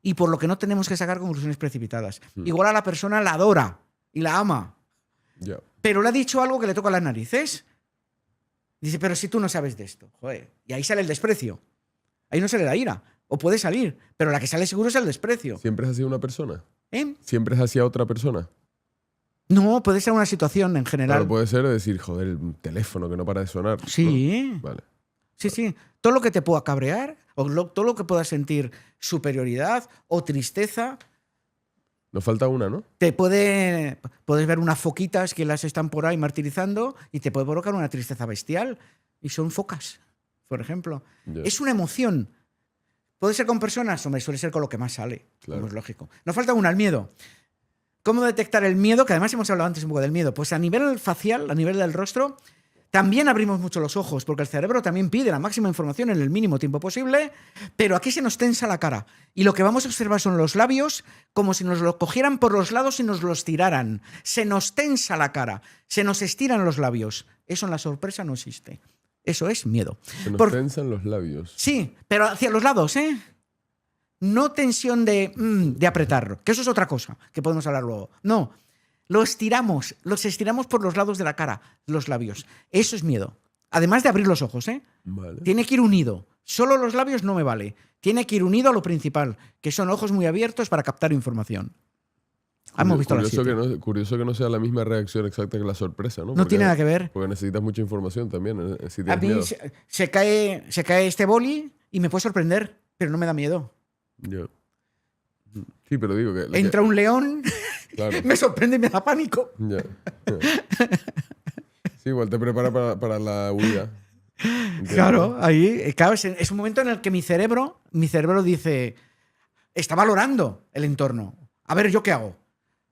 y por lo que no tenemos que sacar conclusiones precipitadas. Igual a la persona la adora y la ama, Ya. pero le ha dicho algo que le toca las narices. Dice, pero si tú no sabes de esto. Joder. Y ahí sale el desprecio. Ahí no sale la ira. O puede salir, pero la que sale seguro es el desprecio. ¿Siempre es hacia una persona? ¿Eh? ¿Siempre es hacia otra persona? No, puede ser una situación en general. Claro, puede ser decir, joder, el teléfono que no para de sonar. Sí. ¿no? Vale. Sí, sí. Todo lo que te pueda cabrear, o todo lo que puedas sentir superioridad o tristeza, Nos falta una, ¿no? puedes ver unas foquitas que las están por ahí martirizando y te puede provocar una tristeza bestial. Y son focas, por ejemplo. Ya. Es una emoción. ¿Puede ser con personas? Hombre, suele ser con lo que más sale. Claro. Como es lógico. Nos falta una, el miedo. ¿Cómo detectar el miedo? Que además hemos hablado antes un poco del miedo. Pues a nivel facial, a nivel del rostro, También abrimos mucho los ojos, porque el cerebro también pide la máxima información en el mínimo tiempo posible, pero aquí se nos tensa la cara. Y lo que vamos a observar son los labios como si nos los cogieran por los lados y nos los tiraran. Se nos tensa la cara, se nos estiran los labios. Eso en la sorpresa no existe. Eso es miedo. Se nos tensan los labios. Sí, pero hacia los lados, ¿eh? No tensión de apretarlo, que eso es otra cosa, que podemos hablar luego. No. Los estiramos por los lados de la cara, los labios. Eso es miedo. Además de abrir los ojos, ¿eh? Vale. Tiene que ir unido. Solo los labios no me vale. Tiene que ir unido a lo principal, que son ojos muy abiertos para captar información. Hemos visto las siete. Curioso que no sea la misma reacción exacta que la sorpresa, ¿no? No tiene nada que ver. Porque necesitas mucha información también. Si A tienes mí miedo. se cae este boli y me puede sorprender, pero no me da miedo. Ya. Sí, pero digo que... Entra un león, Claro. me sorprende y me da pánico. Ya. Sí, igual te prepara para la huida. Entiendo. Claro, ahí, claro, es un momento en el que mi cerebro dice, está valorando el entorno. A ver, ¿yo qué hago?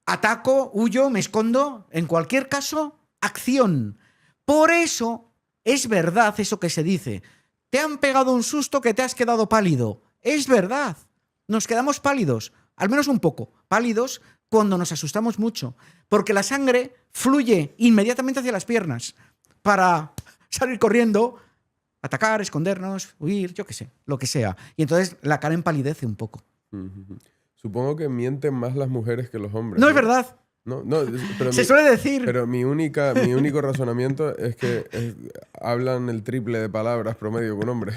¿Ataco, huyo, me escondo? En cualquier caso, acción. Por eso es verdad eso que se dice. Te han pegado un susto que te has quedado pálido. Es verdad. Nos quedamos pálidos, al menos un poco, pálidos cuando nos asustamos mucho, porque la sangre fluye inmediatamente hacia las piernas para salir corriendo, atacar, escondernos, huir, yo qué sé, lo que sea. Y entonces la cara empalidece un poco. Supongo que mienten más las mujeres que los hombres. No es verdad. No, pero Se suele decir. Pero mi único razonamiento es que hablan el triple de palabras promedio que un hombre.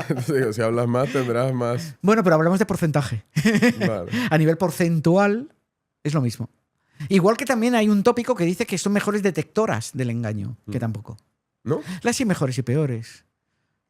Entonces digo, si hablas más, tendrás más. Bueno, pero hablamos de porcentaje. Vale. A nivel porcentual es lo mismo. Igual que también hay un tópico que dice que son mejores detectoras del engaño, que tampoco. ¿No? Las hay mejores y peores.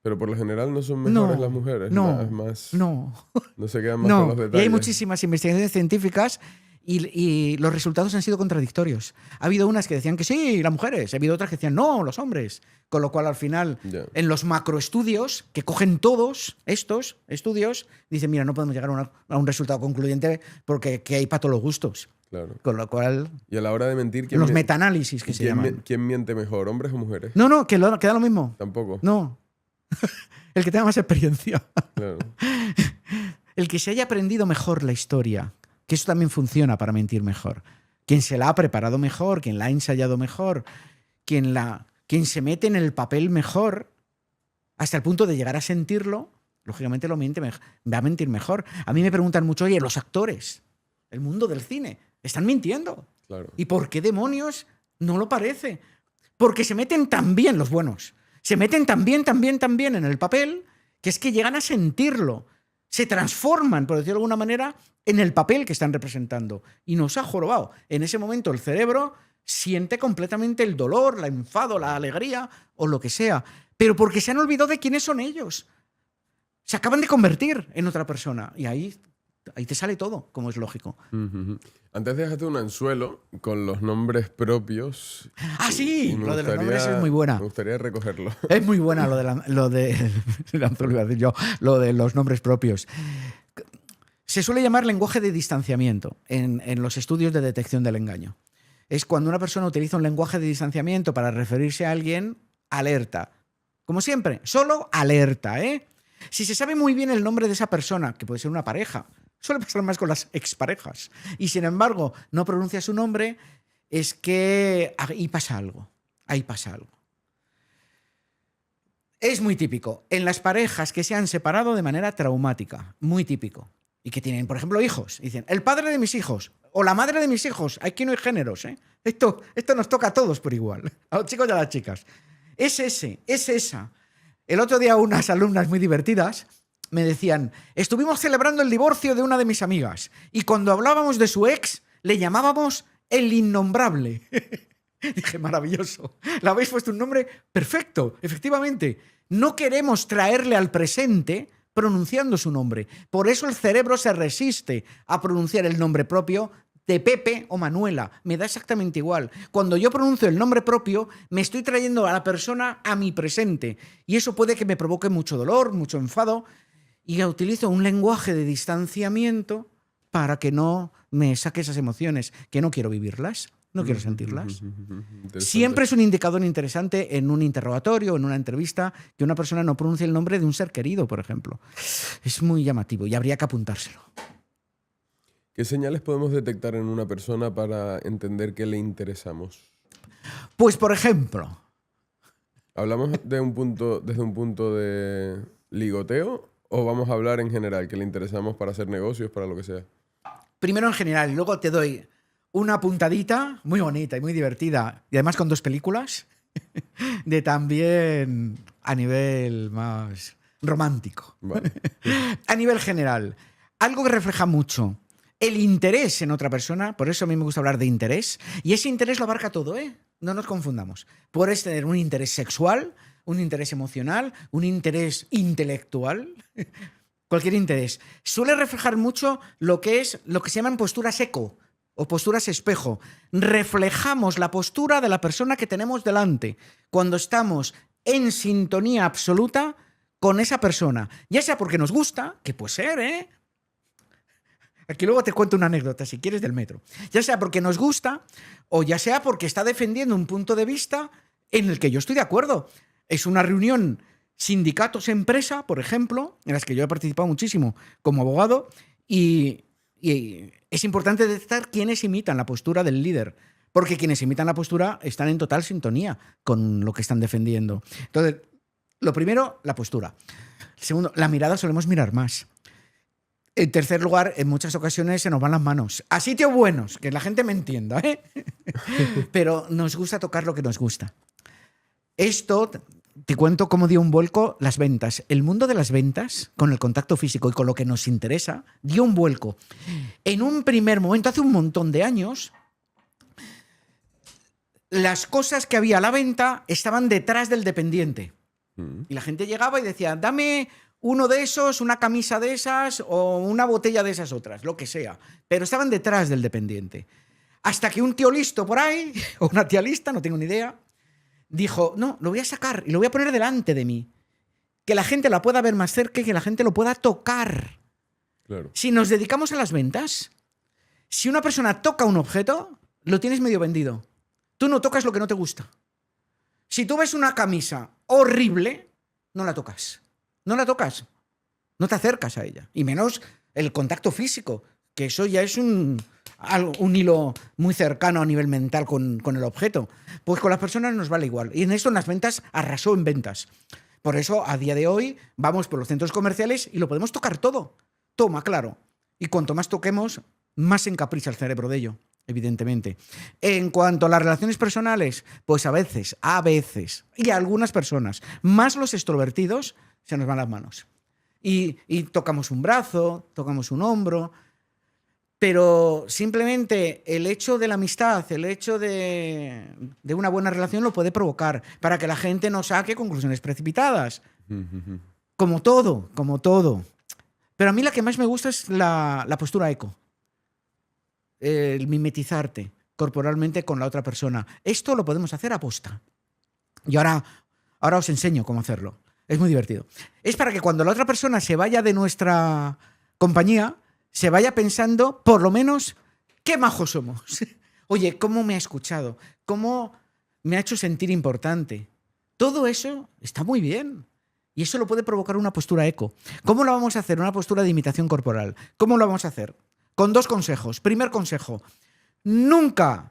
Pero por lo general no son mejores las mujeres. No, más, no. No se quedan más con los detalles. Y hay muchísimas investigaciones científicas y los resultados han sido contradictorios. Ha habido unas que decían que sí, las mujeres. Ha habido otras que decían no, los hombres. Con lo cual, al final, en los macroestudios, que cogen todos estos estudios, dicen, mira, no podemos llegar a un resultado concluyente porque que hay para todos los gustos. Claro. Con lo cual... Y a la hora de mentir... Los metaanálisis que se llaman. ¿Quién miente mejor, hombres o mujeres? No, que da lo mismo. Tampoco. No. El que tenga más experiencia. Claro. El que se haya aprendido mejor la historia, que eso también funciona para mentir mejor. Quien se la ha preparado mejor, quien la ha ensayado mejor, quien se mete en el papel mejor, hasta el punto de llegar a sentirlo, lógicamente va a mentir mejor. A mí me preguntan mucho, oye, los actores, el mundo del cine, ¿están mintiendo? Claro. ¿Y por qué demonios no lo parece? Porque se meten tan bien los buenos. Se meten tan bien en el papel que es que llegan a sentirlo. Se transforman, por decirlo de alguna manera, en el papel que están representando. Y nos ha jorobado. En ese momento el cerebro siente completamente el dolor, el enfado, la alegría o lo que sea. Pero porque se han olvidado de quiénes son ellos. Se acaban de convertir en otra persona. Y ahí te sale todo, como es lógico. Antes déjate un anzuelo con los nombres propios. ¡Ah, sí! Lo de los nombres es muy buena. Me gustaría recogerlo. Es muy buena lo de lo de los nombres propios. Se suele llamar lenguaje de distanciamiento en los estudios de detección del engaño. Es cuando una persona utiliza un lenguaje de distanciamiento para referirse a alguien, alerta. Como siempre, solo alerta, ¿eh? Si se sabe muy bien el nombre de esa persona, que puede ser una pareja, suele pasar más con las exparejas, y sin embargo no pronuncia su nombre, es que ahí pasa algo. Ahí pasa algo. Es muy típico. En las parejas que se han separado de manera traumática, muy típico, y que tienen, por ejemplo, hijos, dicen, el padre de mis hijos, o la madre de mis hijos, aquí no hay géneros, ¿eh? Esto nos toca a todos por igual, a los chicos y a las chicas. Es esa. El otro día unas alumnas muy divertidas me decían, estuvimos celebrando el divorcio de una de mis amigas y cuando hablábamos de su ex le llamábamos el innombrable. Dije, maravilloso. Le habéis puesto un nombre perfecto, efectivamente. No queremos traerle al presente pronunciando su nombre. Por eso el cerebro se resiste a pronunciar el nombre propio de Pepe o Manuela. Me da exactamente igual. Cuando yo pronuncio el nombre propio, me estoy trayendo a la persona a mi presente. Y eso puede que me provoque mucho dolor, mucho enfado. Y utilizo un lenguaje de distanciamiento para que no me saque esas emociones, que no quiero vivirlas. No quiero sentirlas. Interesante. Siempre es un indicador interesante en un interrogatorio o en una entrevista que una persona no pronuncie el nombre de un ser querido, por ejemplo. Es muy llamativo y habría que apuntárselo. ¿Qué señales podemos detectar en una persona para entender que le interesamos? Pues, por ejemplo, ¿Hablamos desde un punto de ligoteo o vamos a hablar en general, que le interesamos para hacer negocios, para lo que sea? primero en general y luego te doy una puntadita muy bonita y muy divertida y además con 2 películas de también a nivel más romántico. Vale. A nivel general, algo que refleja mucho el interés en otra persona, por eso a mí me gusta hablar de interés, y ese interés lo abarca todo, ¿eh? No nos confundamos. Puedes tener un interés sexual, un interés emocional, un interés intelectual, cualquier interés. Suele reflejar mucho lo que se llaman posturas eco o posturas espejo. Reflejamos la postura de la persona que tenemos delante cuando estamos en sintonía absoluta con esa persona, ya sea porque nos gusta, que puede ser, ¿eh? Aquí luego te cuento una anécdota, si quieres, del metro. Ya sea porque nos gusta o ya sea porque está defendiendo un punto de vista en el que yo estoy de acuerdo. Es una reunión sindicatos-empresa, por ejemplo, en las que yo he participado muchísimo como abogado y es importante detectar quiénes imitan la postura del líder, porque quienes imitan la postura están en total sintonía con lo que están defendiendo. Entonces, lo primero, la postura. Segundo, la mirada solemos mirar más. En tercer lugar, en muchas ocasiones se nos van las manos. A sitios buenos, que la gente me entienda, ¿eh? Pero nos gusta tocar lo que nos gusta. Esto, te cuento cómo dio un vuelco las ventas. El mundo de las ventas, con el contacto físico y con lo que nos interesa, dio un vuelco. En un primer momento, hace un montón de años, las cosas que había a la venta estaban detrás del dependiente. Y la gente llegaba y decía, dame uno de esos, una camisa de esas o una botella de esas otras, lo que sea. Pero estaban detrás del dependiente. Hasta que un tío listo por ahí, o una tía lista, no tengo ni idea, dijo, no, lo voy a sacar y lo voy a poner delante de mí. Que la gente la pueda ver más cerca y que la gente lo pueda tocar. Claro. Si nos dedicamos a las ventas, si una persona toca un objeto, lo tienes medio vendido. Tú no tocas lo que no te gusta. Si tú ves una camisa horrible, no la tocas. No la tocas. No te acercas a ella. Y menos el contacto físico, que eso ya es un hilo muy cercano a nivel mental con el objeto. Pues con las personas nos vale igual. Y en esto, en las ventas, arrasó en ventas. Por eso, a día de hoy, vamos por los centros comerciales y lo podemos tocar todo. Toma, claro. Y cuanto más toquemos, más se encapricha el cerebro de ello, evidentemente. En cuanto a las relaciones personales, pues a veces, y a algunas personas, más los extrovertidos, se nos van las manos. Y tocamos un brazo, tocamos un hombro, pero simplemente el hecho de la amistad, el hecho de una buena relación lo puede provocar para que la gente no saque conclusiones precipitadas. Como todo, como todo. Pero a mí la que más me gusta es la postura eco. El mimetizarte corporalmente con la otra persona. Esto lo podemos hacer a posta. Y ahora os enseño cómo hacerlo. Es muy divertido. Es para que cuando la otra persona se vaya de nuestra compañía, se vaya pensando, por lo menos, qué majos somos. Oye, cómo me ha escuchado, cómo me ha hecho sentir importante. Todo eso está muy bien. Y eso lo puede provocar una postura eco. ¿Cómo lo vamos a hacer? Una postura de imitación corporal. ¿Cómo lo vamos a hacer? Con 2 consejos. Primer consejo. Nunca,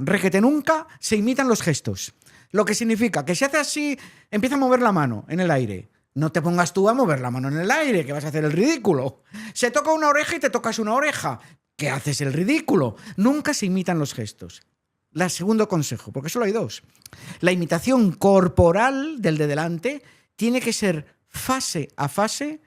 requete nunca, se imitan los gestos. Lo que significa que si hace así, empieza a mover la mano en el aire. No te pongas tú a mover la mano en el aire, que vas a hacer el ridículo. Se toca una oreja y te tocas una oreja. ¿Qué haces el ridículo? Nunca se imitan los gestos. Segundo consejo, porque solo hay 2. La imitación corporal del de delante tiene que ser fase a fase,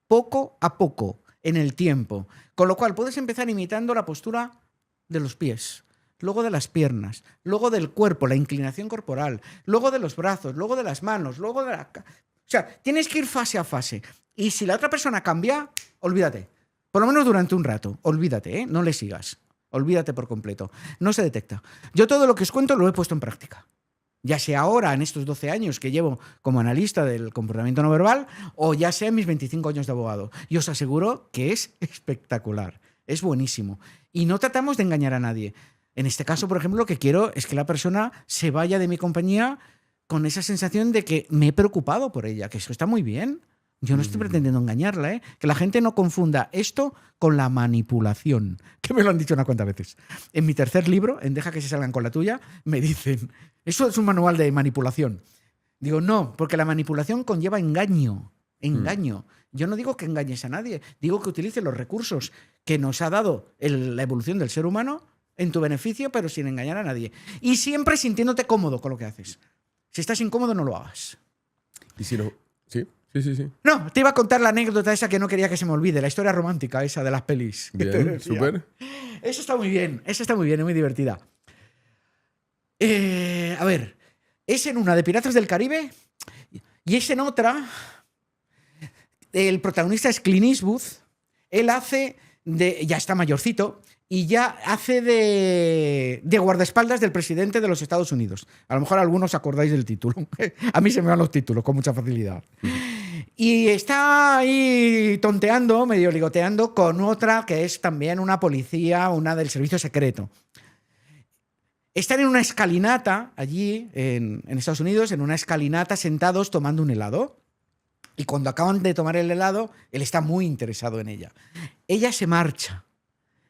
poco a poco, en el tiempo. Con lo cual puedes empezar imitando la postura de los pies, luego de las piernas, luego del cuerpo, la inclinación corporal, luego de los brazos, luego de las manos, luego de la... O sea, tienes que ir fase a fase. Y si la otra persona cambia, olvídate. Por lo menos durante un rato. Olvídate, ¿eh? No le sigas. Olvídate por completo. No se detecta. Yo todo lo que os cuento lo he puesto en práctica. Ya sea ahora, en estos 12 años que llevo como analista del comportamiento no verbal, o ya sea en mis 25 años de abogado. Y os aseguro que es espectacular. Es buenísimo. Y no tratamos de engañar a nadie. En este caso, por ejemplo, lo que quiero es que la persona se vaya de mi compañía con esa sensación de que me he preocupado por ella, que eso está muy bien. Yo no estoy pretendiendo engañarla, ¿eh? Que la gente no confunda esto con la manipulación, que me lo han dicho unas cuantas veces. En mi tercer libro, en Deja que se salgan con la tuya, me dicen, eso es un manual de manipulación. Digo, no, porque la manipulación conlleva engaño. Engaño. Yo no digo que engañes a nadie, digo que utilices los recursos que nos ha dado la evolución del ser humano en tu beneficio, pero sin engañar a nadie. Y siempre sintiéndote cómodo con lo que haces. Si estás incómodo, no lo hagas. ¿Y si no? Sí, sí, sí. No, te iba a contar la anécdota esa que no quería que se me olvide, la historia romántica esa de las pelis. Bien, súper. Esa está muy bien, es muy divertida. A ver, es en una de Piratas del Caribe y es en otra. El protagonista es Clint Eastwood. Él hace de. Ya está mayorcito. Y ya hace de guardaespaldas del presidente de los Estados Unidos. A lo mejor algunos os acordáis del título. A mí se me van los títulos con mucha facilidad. Y está ahí tonteando, medio ligoteando, con otra que es también una policía, una del servicio secreto. Están en una escalinata allí en Estados Unidos, en una escalinata sentados tomando un helado. Y cuando acaban de tomar el helado, él está muy interesado en ella. Ella se marcha.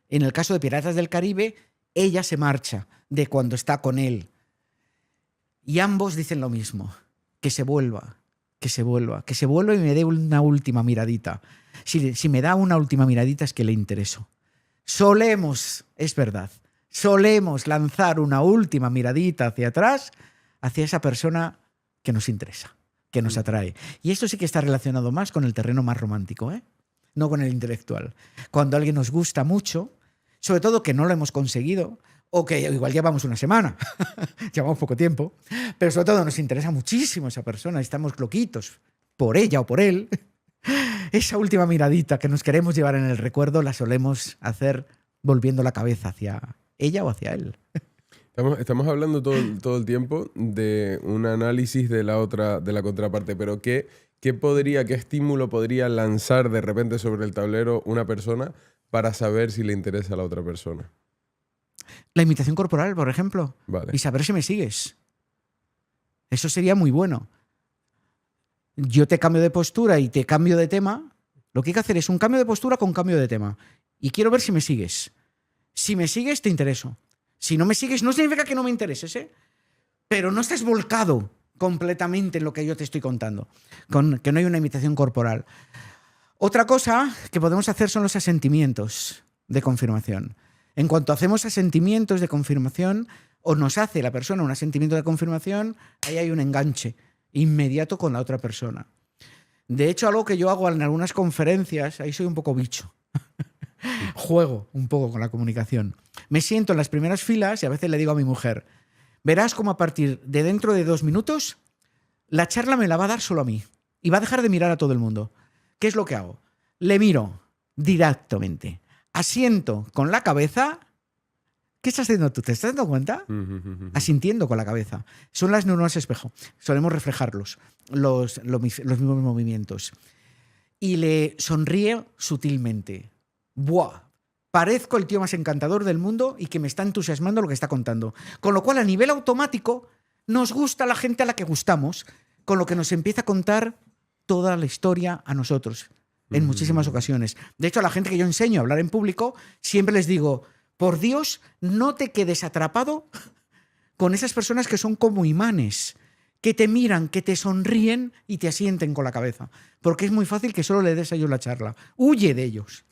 En el caso de Piratas del Caribe, ella se marcha de cuando está con él. Y ambos dicen lo mismo, que se vuelva y me dé una última miradita. Si me da una última miradita es que le intereso. Solemos, es verdad, solemos lanzar una última miradita hacia atrás, hacia esa persona que nos interesa, que nos atrae. Y esto sí que está relacionado más con el terreno más romántico, ¿eh? No con el intelectual. Cuando alguien nos gusta mucho, sobre todo que no lo hemos conseguido, o que igual llevamos una semana, llevamos poco tiempo, pero sobre todo nos interesa muchísimo esa persona, estamos loquitos por ella o por él, esa última miradita que nos queremos llevar en el recuerdo la solemos hacer volviendo la cabeza hacia ella o hacia él. Estamos hablando todo el tiempo de un análisis de la contraparte, pero ¿qué estímulo podría lanzar de repente sobre el tablero una persona para saber si le interesa a la otra persona? La imitación corporal, por ejemplo. Vale. Y saber si me sigues. Eso sería muy bueno. Yo te cambio de postura y te cambio de tema. Lo que hay que hacer es un cambio de postura con cambio de tema. Y quiero ver si me sigues. Si me sigues, te intereso. Si no me sigues, no significa que no me intereses, ¿eh? Pero no estás volcado completamente en lo que yo te estoy contando. Que no hay una imitación corporal. Otra cosa que podemos hacer son los asentimientos de confirmación. En cuanto hacemos asentimientos de confirmación, o nos hace la persona un asentimiento de confirmación, ahí hay un enganche inmediato con la otra persona. De hecho, algo que yo hago en algunas conferencias, ahí soy un poco bicho. Juego un poco con la comunicación. Me siento en las primeras filas y a veces le digo a mi mujer, verás cómo a partir de dentro de 2 minutos la charla me la va a dar solo a mí y va a dejar de mirar a todo el mundo. ¿Qué es lo que hago? Le miro directamente. Asiento con la cabeza. ¿Qué estás haciendo tú? ¿Te estás dando cuenta? Asintiendo con la cabeza. Son las neuronas espejo. Solemos reflejarlos, los mismos movimientos. Y le sonríe sutilmente. ¡Buah! Parezco el tío más encantador del mundo y que me está entusiasmando lo que está contando. Con lo cual, a nivel automático, nos gusta la gente a la que gustamos, con lo que nos empieza a contar toda la historia a nosotros. En muchísimas ocasiones. De hecho, a la gente que yo enseño a hablar en público, siempre les digo, por Dios, no te quedes atrapado con esas personas que son como imanes, que te miran, que te sonríen y te asienten con la cabeza. Porque es muy fácil que solo le des a ellos la charla. Huye de ellos.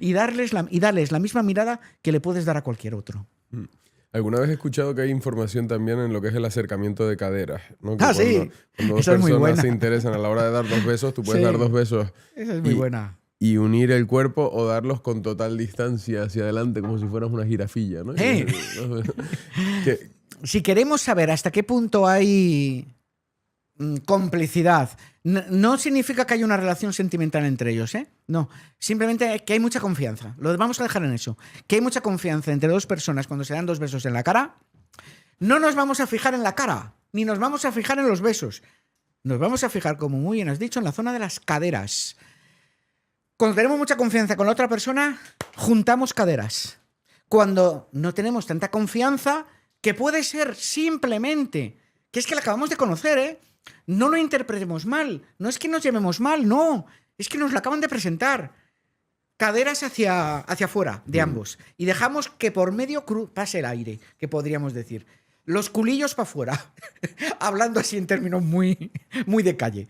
Y darles la misma mirada que le puedes dar a cualquier otro. Alguna vez he escuchado que hay información también en lo que es el acercamiento de caderas, ¿no? Sí. Cuando dos personas se interesan a la hora de dar 2 besos, tú puedes dar 2 besos. Esa es muy buena. Y unir el cuerpo o darlos con total distancia hacia adelante, como si fueras una jirafilla, ¿no? Si queremos saber hasta qué punto hay complicidad, no significa que haya una relación sentimental entre ellos, ¿eh? No, simplemente que hay mucha confianza. Lo vamos a dejar en eso. Que hay mucha confianza entre 2 personas cuando se dan 2 besos en la cara. No nos vamos a fijar en la cara, ni nos vamos a fijar en los besos. Nos vamos a fijar, como muy bien has dicho, en la zona de las caderas. Cuando tenemos mucha confianza con la otra persona, juntamos caderas. Cuando no tenemos tanta confianza, que puede ser simplemente, que es que la acabamos de conocer, ¿eh? No lo interpretemos mal, no es que nos llevemos mal, no, es que nos la acaban de presentar. Caderas hacia afuera de ambos y dejamos que por medio pase el aire, que podríamos decir. Los culillos para afuera, hablando así en términos muy, muy de calle.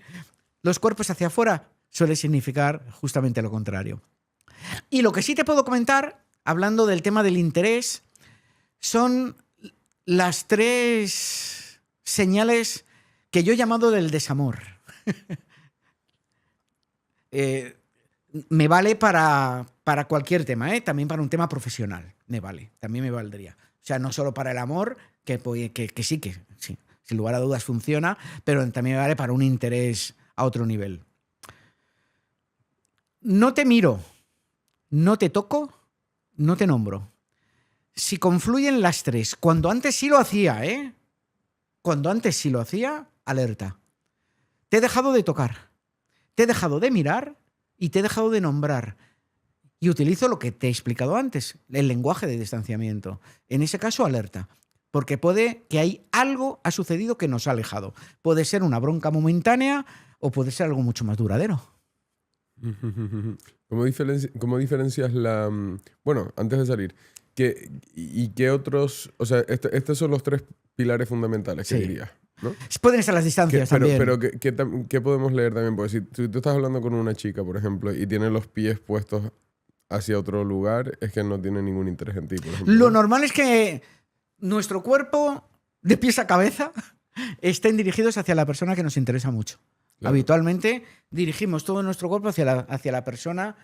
Los cuerpos hacia afuera suele significar justamente lo contrario. Y lo que sí te puedo comentar, hablando del tema del interés, son las 3 señales que yo he llamado del desamor. Me vale para cualquier tema, ¿eh? También para un tema profesional, me vale, también me valdría. O sea, no solo para el amor, que sí, sin lugar a dudas funciona, pero también me vale para un interés a otro nivel. No te miro, no te toco, no te nombro. Si confluyen las 3, cuando antes sí lo hacía, ¿eh? Cuando antes sí lo hacía, alerta. Te he dejado de tocar, te he dejado de mirar y te he dejado de nombrar. Y utilizo lo que te he explicado antes, el lenguaje de distanciamiento. En ese caso, alerta. Porque puede que algo ha sucedido que nos ha alejado. Puede ser una bronca momentánea o puede ser algo mucho más duradero. ¿Cómo diferencias la... Bueno, antes de salir, ¿qué otros... O sea, estos son los 3 pilares fundamentales que dirías, ¿no? Pueden estar las distancias también. Pero ¿qué podemos leer también? Porque si tú estás hablando con una chica, por ejemplo, y tiene los pies puestos hacia otro lugar, es que no tiene ningún interés en ti, por ejemplo. Lo normal es que nuestro cuerpo, de pies a cabeza, estén dirigidos hacia la persona que nos interesa mucho. Claro. Habitualmente dirigimos todo nuestro cuerpo hacia la persona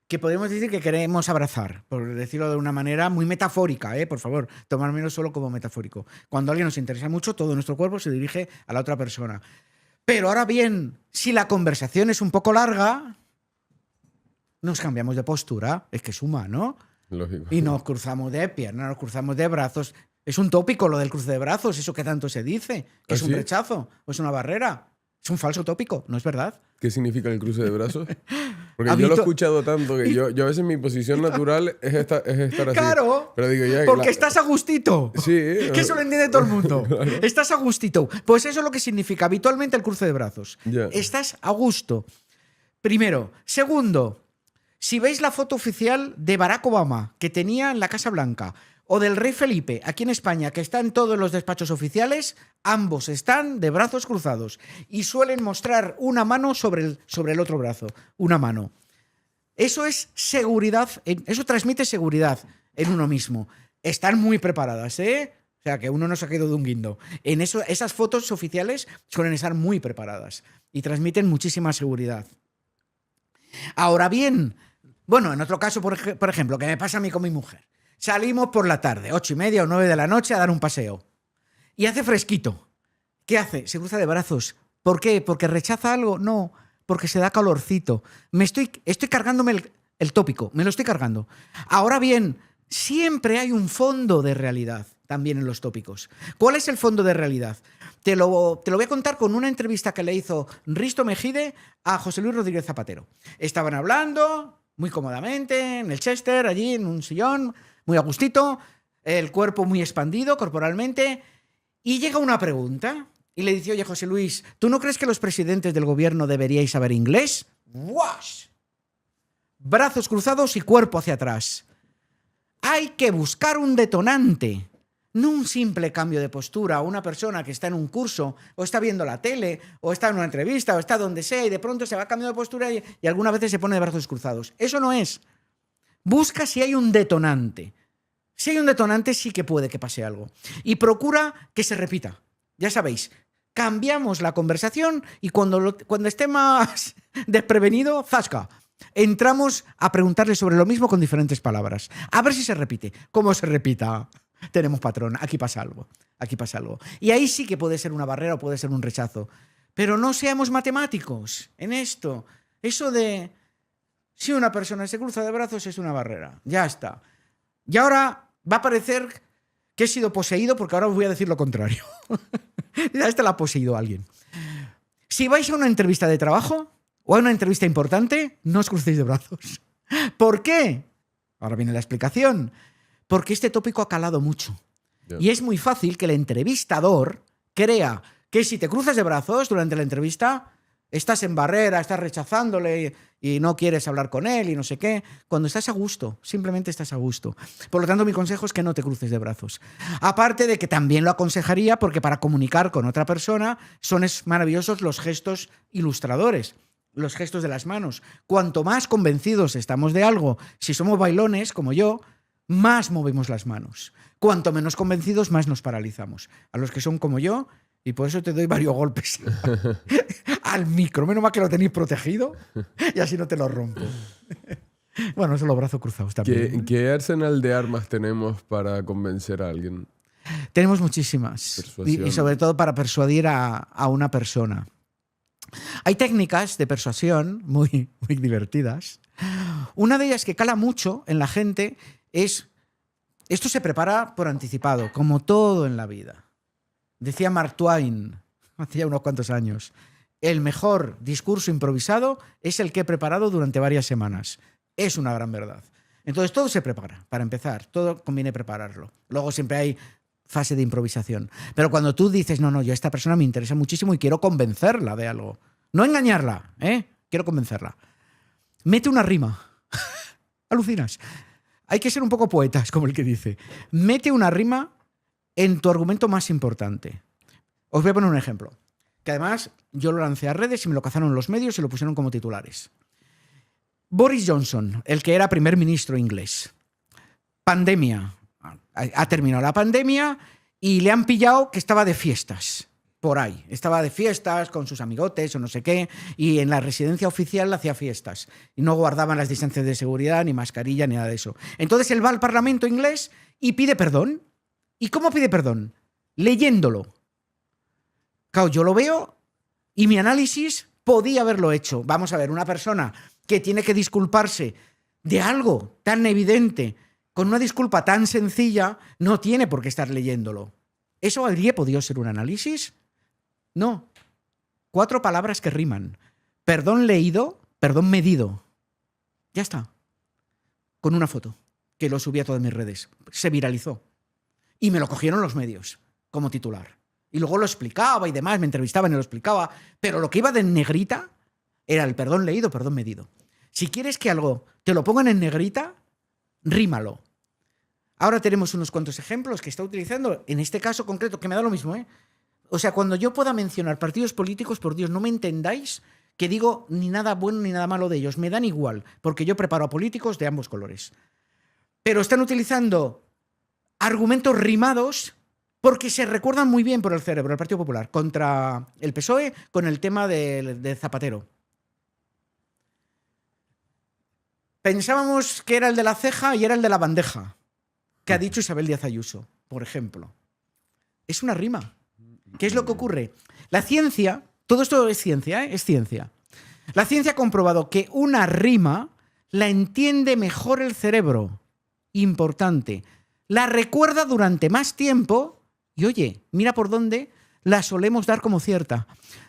que podemos decir que queremos abrazar, por decirlo de una manera muy metafórica, por favor, tomármelo solo como metafórico. Cuando a alguien nos interesa mucho, todo nuestro cuerpo se dirige a la otra persona. Pero ahora bien, si la conversación es un poco larga, nos cambiamos de postura, es que es humano. Lógico. Y nos cruzamos de piernas, nos cruzamos de brazos. Es un tópico lo del cruce de brazos, eso que tanto se dice, que es un rechazo o es una barrera. Es un falso tópico, ¿no es verdad? ¿Qué significa el cruce de brazos? Porque yo lo he escuchado tanto que yo a veces mi posición natural es estar así. Claro, pero digo, porque estás a gustito. Sí. Que eso lo entiende todo el mundo. Claro. Estás a gustito. Pues eso es lo que significa habitualmente el cruce de brazos. Yeah. Estás a gusto. Primero. Segundo, si veis la foto oficial de Barack Obama que tenía en la Casa Blanca o del rey Felipe aquí en España, que está en todos los despachos oficiales, ambos están de brazos cruzados y suelen mostrar una mano sobre el otro brazo. Una mano. Eso es seguridad, eso transmite seguridad en uno mismo. Están muy preparadas, ¿eh? O sea, que uno no se ha caído de un guindo. En eso, esas fotos oficiales suelen estar muy preparadas y transmiten muchísima seguridad. Ahora bien, bueno, en otro caso, por ejemplo, que me pasa a mí con mi mujer. Salimos por la tarde, 8:30 o 9 de la noche, a dar un paseo. Y hace fresquito. ¿Qué hace? Se cruza de brazos. ¿Por qué? ¿Porque rechaza algo? No, porque se da calorcito. Estoy cargándome el tópico, me lo estoy cargando. Ahora bien, siempre hay un fondo de realidad también en los tópicos. ¿Cuál es el fondo de realidad? Te lo voy a contar con una entrevista que le hizo Risto Mejide a José Luis Rodríguez Zapatero. Estaban hablando muy cómodamente en el Chester, allí en un sillón, muy a gustito, el cuerpo muy expandido corporalmente, y llega una pregunta y le dice: oye, José Luis, ¿tú no crees que los presidentes del gobierno deberíais saber inglés? ¡Wash! Brazos cruzados y cuerpo hacia atrás. Hay que buscar un detonante, no un simple cambio de postura. Una persona que está en un curso o está viendo la tele o está en una entrevista o está donde sea y de pronto se va cambiando de postura y algunas veces se pone de brazos cruzados. Eso no es. Busca si hay un detonante. Si hay un detonante, sí que puede que pase algo. Y procura que se repita. Ya sabéis, cambiamos la conversación y cuando esté más desprevenido, ¡zasca! Entramos a preguntarle sobre lo mismo con diferentes palabras. A ver si se repite. ¿Cómo se repita? Tenemos patrón. Aquí pasa algo. Aquí pasa algo. Y ahí sí que puede ser una barrera o puede ser un rechazo. Pero no seamos matemáticos en esto. Eso de... Si una persona se cruza de brazos es una barrera. Ya está. Y ahora va a parecer que he sido poseído porque ahora os voy a decir lo contrario. Ya esta la ha poseído alguien. Si vais a una entrevista de trabajo o a una entrevista importante, no os crucéis de brazos. ¿Por qué? Ahora viene la explicación. Porque este tópico ha calado mucho. Ya. Y es muy fácil que el entrevistador crea que si te cruzas de brazos durante la entrevista, estás en barrera, estás rechazándole y no quieres hablar con él y no sé qué. Cuando estás a gusto, simplemente estás a gusto. Por lo tanto, mi consejo es que no te cruces de brazos. Aparte de que también lo aconsejaría porque para comunicar con otra persona son maravillosos los gestos ilustradores, los gestos de las manos. Cuanto más convencidos estamos de algo, si somos bailones como yo, más movemos las manos. Cuanto menos convencidos, más nos paralizamos. A los que son como yo, y por eso te doy varios golpes al micro. Menos mal que lo tenéis protegido y así no te lo rompo. Bueno, son los brazos cruzados también. ¿Qué arsenal de armas tenemos para convencer a alguien? Tenemos muchísimas. Persuasión. Y sobre todo para persuadir a una persona. Hay técnicas de persuasión muy divertidas. Una de ellas que cala mucho en la gente es... Esto se prepara por anticipado, como todo en la vida. Decía Mark Twain, hacía unos cuantos años, el mejor discurso improvisado es el que he preparado durante varias semanas. Es una gran verdad. Entonces todo se prepara, para empezar, todo conviene prepararlo. Luego siempre hay fase de improvisación. Pero cuando tú dices, no, yo a esta persona me interesa muchísimo y quiero convencerla de algo, no engañarla, quiero convencerla, mete una rima. Alucinas. Hay que ser un poco poetas, como el que dice. Mete una rima en tu argumento más importante. Os voy a poner un ejemplo, que además yo lo lancé a redes y me lo cazaron los medios y lo pusieron como titulares. Boris Johnson, el que era primer ministro inglés. Pandemia. Ha terminado la pandemia y le han pillado que estaba de fiestas. Por ahí. Estaba de fiestas con sus amigotes o no sé qué, y en la residencia oficial hacía fiestas. Y no guardaban las distancias de seguridad, ni mascarilla, ni nada de eso. Entonces él va al Parlamento inglés y pide perdón. ¿Y cómo pide perdón? Leyéndolo. Claro, yo lo veo y mi análisis podía haberlo hecho. Vamos a ver, una persona que tiene que disculparse de algo tan evidente, con una disculpa tan sencilla, no tiene por qué estar leyéndolo. ¿Eso habría podido ser un análisis? No. 4 palabras que riman. Perdón leído, perdón medido. Ya está. Con una foto, que lo subí a todas mis redes. Se viralizó. Y me lo cogieron los medios como titular. Y luego lo explicaba y demás, me entrevistaban y lo explicaba. Pero lo que iba de negrita era el perdón leído, perdón medido. Si quieres que algo te lo pongan en negrita, rímalo. Ahora tenemos unos cuantos ejemplos que está utilizando, en este caso concreto, que me da lo mismo, O sea, cuando yo pueda mencionar partidos políticos, por Dios, no me entendáis que digo ni nada bueno ni nada malo de ellos. Me dan igual, porque yo preparo a políticos de ambos colores. Pero están utilizando argumentos rimados porque se recuerdan muy bien por el cerebro, el Partido Popular, contra el PSOE con el tema de Zapatero. Pensábamos que era el de la ceja y era el de la bandeja, que ha dicho Isabel Díaz Ayuso, por ejemplo. Es una rima. ¿Qué es lo que ocurre? La ciencia, todo esto es ciencia, es ciencia. La ciencia ha comprobado que una rima la entiende mejor el cerebro. Importante. La recuerda durante más tiempo y, oye, mira por dónde la solemos dar como cierta.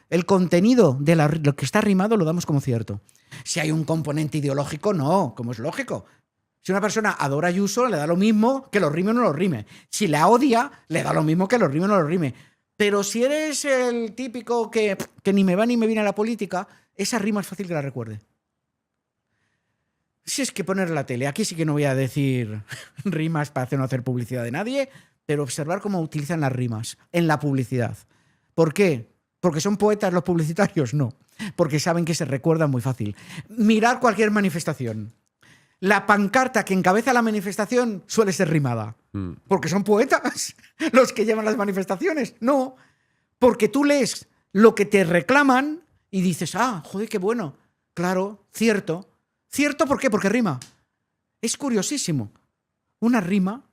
El contenido de lo que está rimado lo damos como cierto. Si hay un componente ideológico, no, como es lógico. Si una persona adora a Ayuso, le da lo mismo que lo rime o no lo rime. Si la odia, le da lo mismo que lo rime o no lo rime. Pero si eres el típico que ni me va ni me viene a la política, esa rima es fácil que la recuerde. Si es que poner la tele, aquí sí que no voy a decir rimas para no hacer publicidad de nadie, pero observar cómo utilizan las rimas en la publicidad. ¿Por qué? ¿Porque son poetas los publicitarios? No. Porque saben que se recuerdan muy fácil. Mirar cualquier manifestación. La pancarta que encabeza la manifestación suele ser rimada. ¿Porque son poetas los que llevan las manifestaciones? No. Porque tú lees lo que te reclaman y dices, joder, qué bueno. Claro, cierto. ¿Cierto por qué? Porque rima. Es curiosísimo. Una rima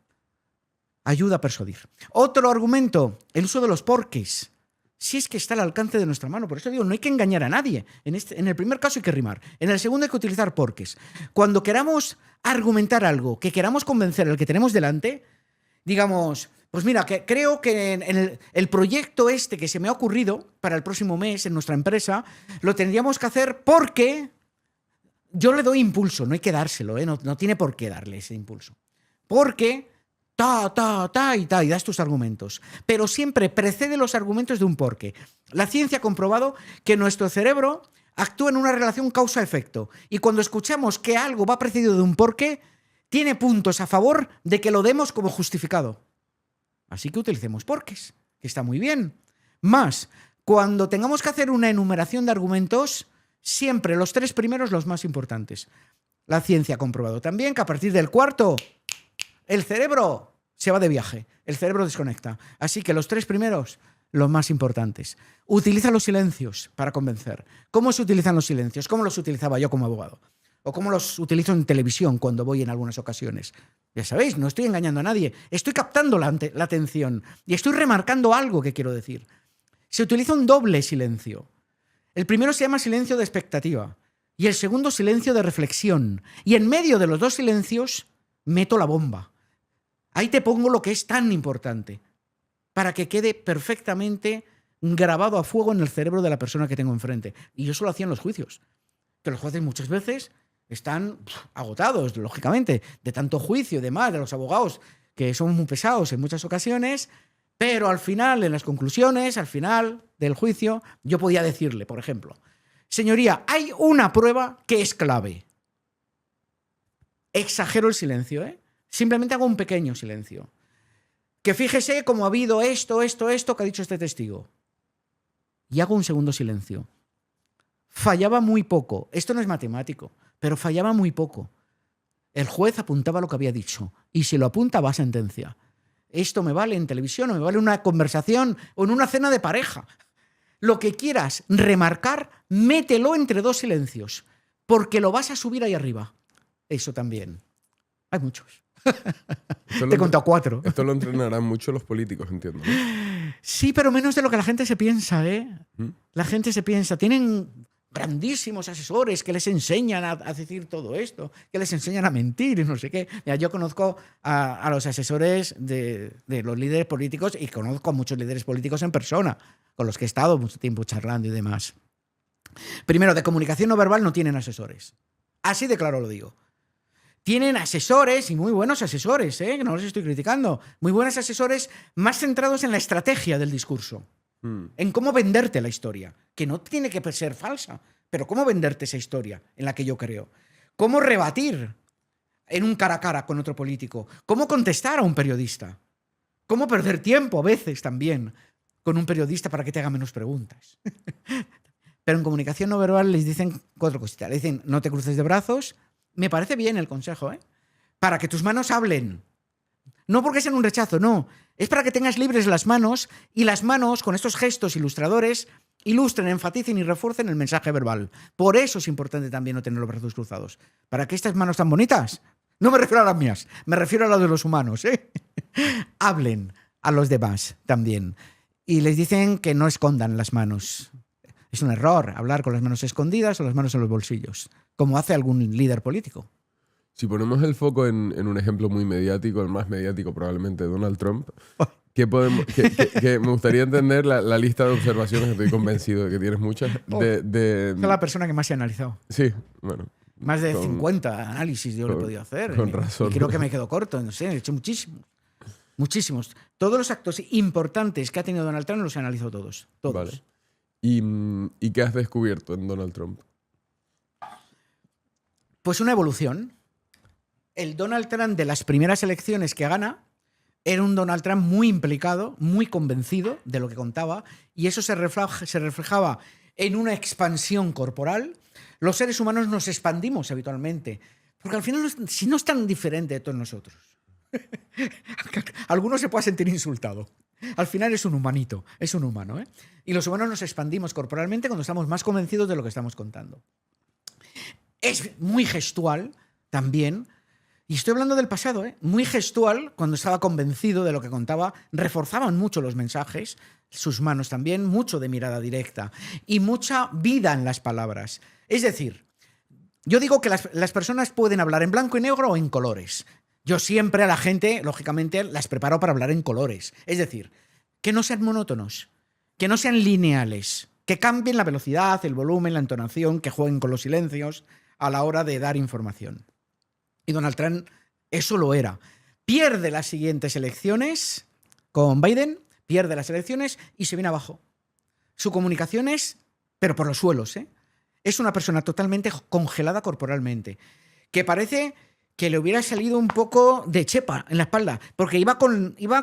ayuda a persuadir. Otro argumento, el uso de los porqués. Si es que está al alcance de nuestra mano. Por eso digo, no hay que engañar a nadie. En el primer caso hay que rimar. En el segundo hay que utilizar porqués. Cuando queramos argumentar algo, que queramos convencer al que tenemos delante, digamos, pues mira, que creo que en el proyecto este que se me ha ocurrido para el próximo mes en nuestra empresa, lo tendríamos que hacer porque yo le doy impulso. No hay que dárselo, no tiene por qué darle ese impulso. Porque y das tus argumentos. Pero siempre precede los argumentos de un porqué. La ciencia ha comprobado que nuestro cerebro actúa en una relación causa-efecto. Y cuando escuchamos que algo va precedido de un porqué, tiene puntos a favor de que lo demos como justificado. Así que utilicemos porqués, que está muy bien. Más, cuando tengamos que hacer una enumeración de argumentos, siempre los 3 primeros los más importantes. La ciencia ha comprobado también que a partir del 4, el cerebro se va de viaje, el cerebro desconecta. Así que los 3 primeros, los más importantes. Utiliza los silencios para convencer. ¿Cómo se utilizan los silencios? ¿Cómo los utilizaba yo como abogado? O cómo los utilizo en televisión cuando voy en algunas ocasiones. Ya sabéis, no estoy engañando a nadie. Estoy captando la atención y estoy remarcando algo que quiero decir. Se utiliza un doble silencio. El primero se llama silencio de expectativa y el segundo silencio de reflexión. Y en medio de los 2 silencios meto la bomba. Ahí te pongo lo que es tan importante para que quede perfectamente grabado a fuego en el cerebro de la persona que tengo enfrente. Y yo eso lo hacía en los juicios. Que los jueces muchas veces están agotados, lógicamente, de tanto juicio y demás, de los abogados que son muy pesados en muchas ocasiones, pero al final, en las conclusiones, al final del juicio, yo podía decirle, por ejemplo, señoría, hay una prueba que es clave. Exagero el silencio, ¿eh? Simplemente hago un pequeño silencio. Que fíjese cómo ha habido esto que ha dicho este testigo. Y hago un segundo silencio. Fallaba muy poco. Esto no es matemático, pero fallaba muy poco. El juez apuntaba lo que había dicho y si lo apunta va a sentencia. Esto me vale en televisión o me vale en una conversación o en una cena de pareja. Lo que quieras remarcar, mételo entre 2 silencios, porque lo vas a subir ahí arriba. Eso también. Hay muchos. Te he contado 4. Esto lo entrenarán mucho los políticos, entiendo, ¿no? Sí, pero menos de lo que la gente se piensa, ¿eh? ¿Mm? La gente se piensa. Tienen grandísimos asesores que les enseñan a decir todo esto, que les enseñan a mentir y no sé qué. Mira, yo conozco a los asesores de los líderes políticos y conozco a muchos líderes políticos en persona, con los que he estado mucho tiempo charlando y demás. Primero, de comunicación no verbal no tienen asesores. Así de claro lo digo. Tienen asesores y muy buenos asesores, que no los estoy criticando. Muy buenos asesores más centrados en la estrategia del discurso. En cómo venderte la historia, que no tiene que ser falsa, pero cómo venderte esa historia en la que yo creo. Cómo rebatir en un cara a cara con otro político. Cómo contestar a un periodista. Cómo perder tiempo a veces también con un periodista para que te haga menos preguntas. Pero en comunicación no verbal les dicen 4 cositas. Les dicen, no te cruces de brazos. Me parece bien el consejo, para que tus manos hablen. No porque sean un rechazo, no. Es para que tengas libres las manos y las manos, con estos gestos ilustradores, ilustren, enfaticen y refuercen el mensaje verbal. Por eso es importante también no tener los brazos cruzados. Para que estas manos tan bonitas, no me refiero a las mías, me refiero a las de los humanos, hablen a los demás también. Y les dicen que no escondan las manos. Es un error hablar con las manos escondidas o las manos en los bolsillos, como hace algún líder político. Si ponemos el foco en un ejemplo muy mediático, el más mediático probablemente, Donald Trump, que me gustaría entender la lista de observaciones, estoy convencido de que tienes muchas. Es la persona que más he analizado. Sí, bueno. Más de 50 análisis yo le he podido hacer. Con razón. Y creo que me quedo corto, no sé, he hecho muchísimos. Muchísimos. Todos los actos importantes que ha tenido Donald Trump los he analizado todos. Todos. Vale. ¿Y qué has descubierto en Donald Trump? Pues una evolución. El Donald Trump de las primeras elecciones que gana era un Donald Trump muy implicado, muy convencido de lo que contaba, y eso se reflejaba en una expansión corporal. Los seres humanos nos expandimos habitualmente, porque al final si no es tan diferente de todos nosotros. Alguno se puede sentir insultado. Al final es un humanito, es un humano, Y los humanos nos expandimos corporalmente cuando estamos más convencidos de lo que estamos contando. Es muy gestual también. Y estoy hablando del pasado, muy gestual, cuando estaba convencido de lo que contaba, reforzaban mucho los mensajes, sus manos también, mucho de mirada directa y mucha vida en las palabras. Es decir, yo digo que las personas pueden hablar en blanco y negro o en colores. Yo siempre a la gente, lógicamente, las preparo para hablar en colores. Es decir, que no sean monótonos, que no sean lineales, que cambien la velocidad, el volumen, la entonación, que jueguen con los silencios a la hora de dar información. Y Donald Trump eso lo era. pierde las siguientes elecciones con Biden, pierde las elecciones y se viene abajo. Su comunicación es, pero por los suelos, ¿eh? Es una persona totalmente congelada corporalmente, que parece que le hubiera salido un poco de chepa en la espalda, porque iba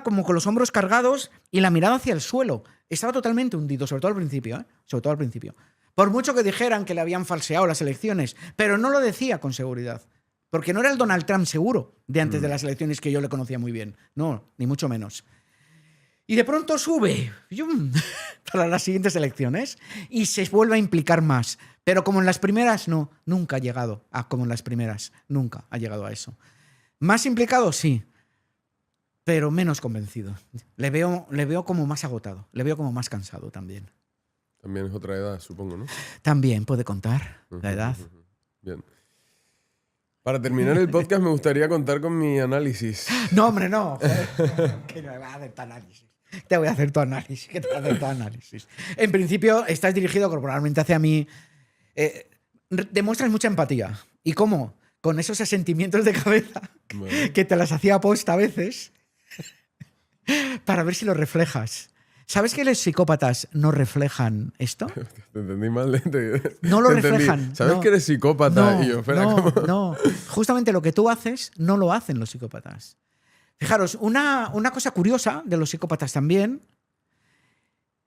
como con los hombros cargados y la mirada hacia el suelo. Estaba totalmente hundido, sobre todo al principio, ¿eh? Sobre todo al principio. Por mucho que dijeran que le habían falseado las elecciones, pero no lo decía con seguridad. Porque no era el Donald Trump seguro de antes de las elecciones que yo le conocía muy bien. No, ni mucho menos. Y de pronto sube para las siguientes elecciones y se vuelve a implicar más. Pero como en las primeras, no, nunca ha llegado a como en las primeras. Nunca ha llegado a eso. Más implicado, sí, pero menos convencido. Le veo como más agotado, le veo como más cansado también. También es otra edad, supongo, ¿no? También puede contar la edad. Bien. Para terminar el podcast me gustaría contar con mi análisis. No, hombre, no. Que no me vas a hacer tu análisis. Te voy a hacer tu análisis. Que te voy a hacer tu análisis. En principio, estás dirigido corporalmente hacia mí. Demuestras mucha empatía. ¿Y cómo? Con esos asentimientos de cabeza que te las hacía aposta a veces para ver si lo reflejas. ¿Sabes que los psicópatas no reflejan esto? Te entendí mal. No lo te entendí. reflejan. ¿Sabes que eres psicópata? No, y yo, espera, no, ¿cómo? no. Justamente lo que tú haces no lo hacen los psicópatas. Fijaros, una cosa curiosa de los psicópatas también,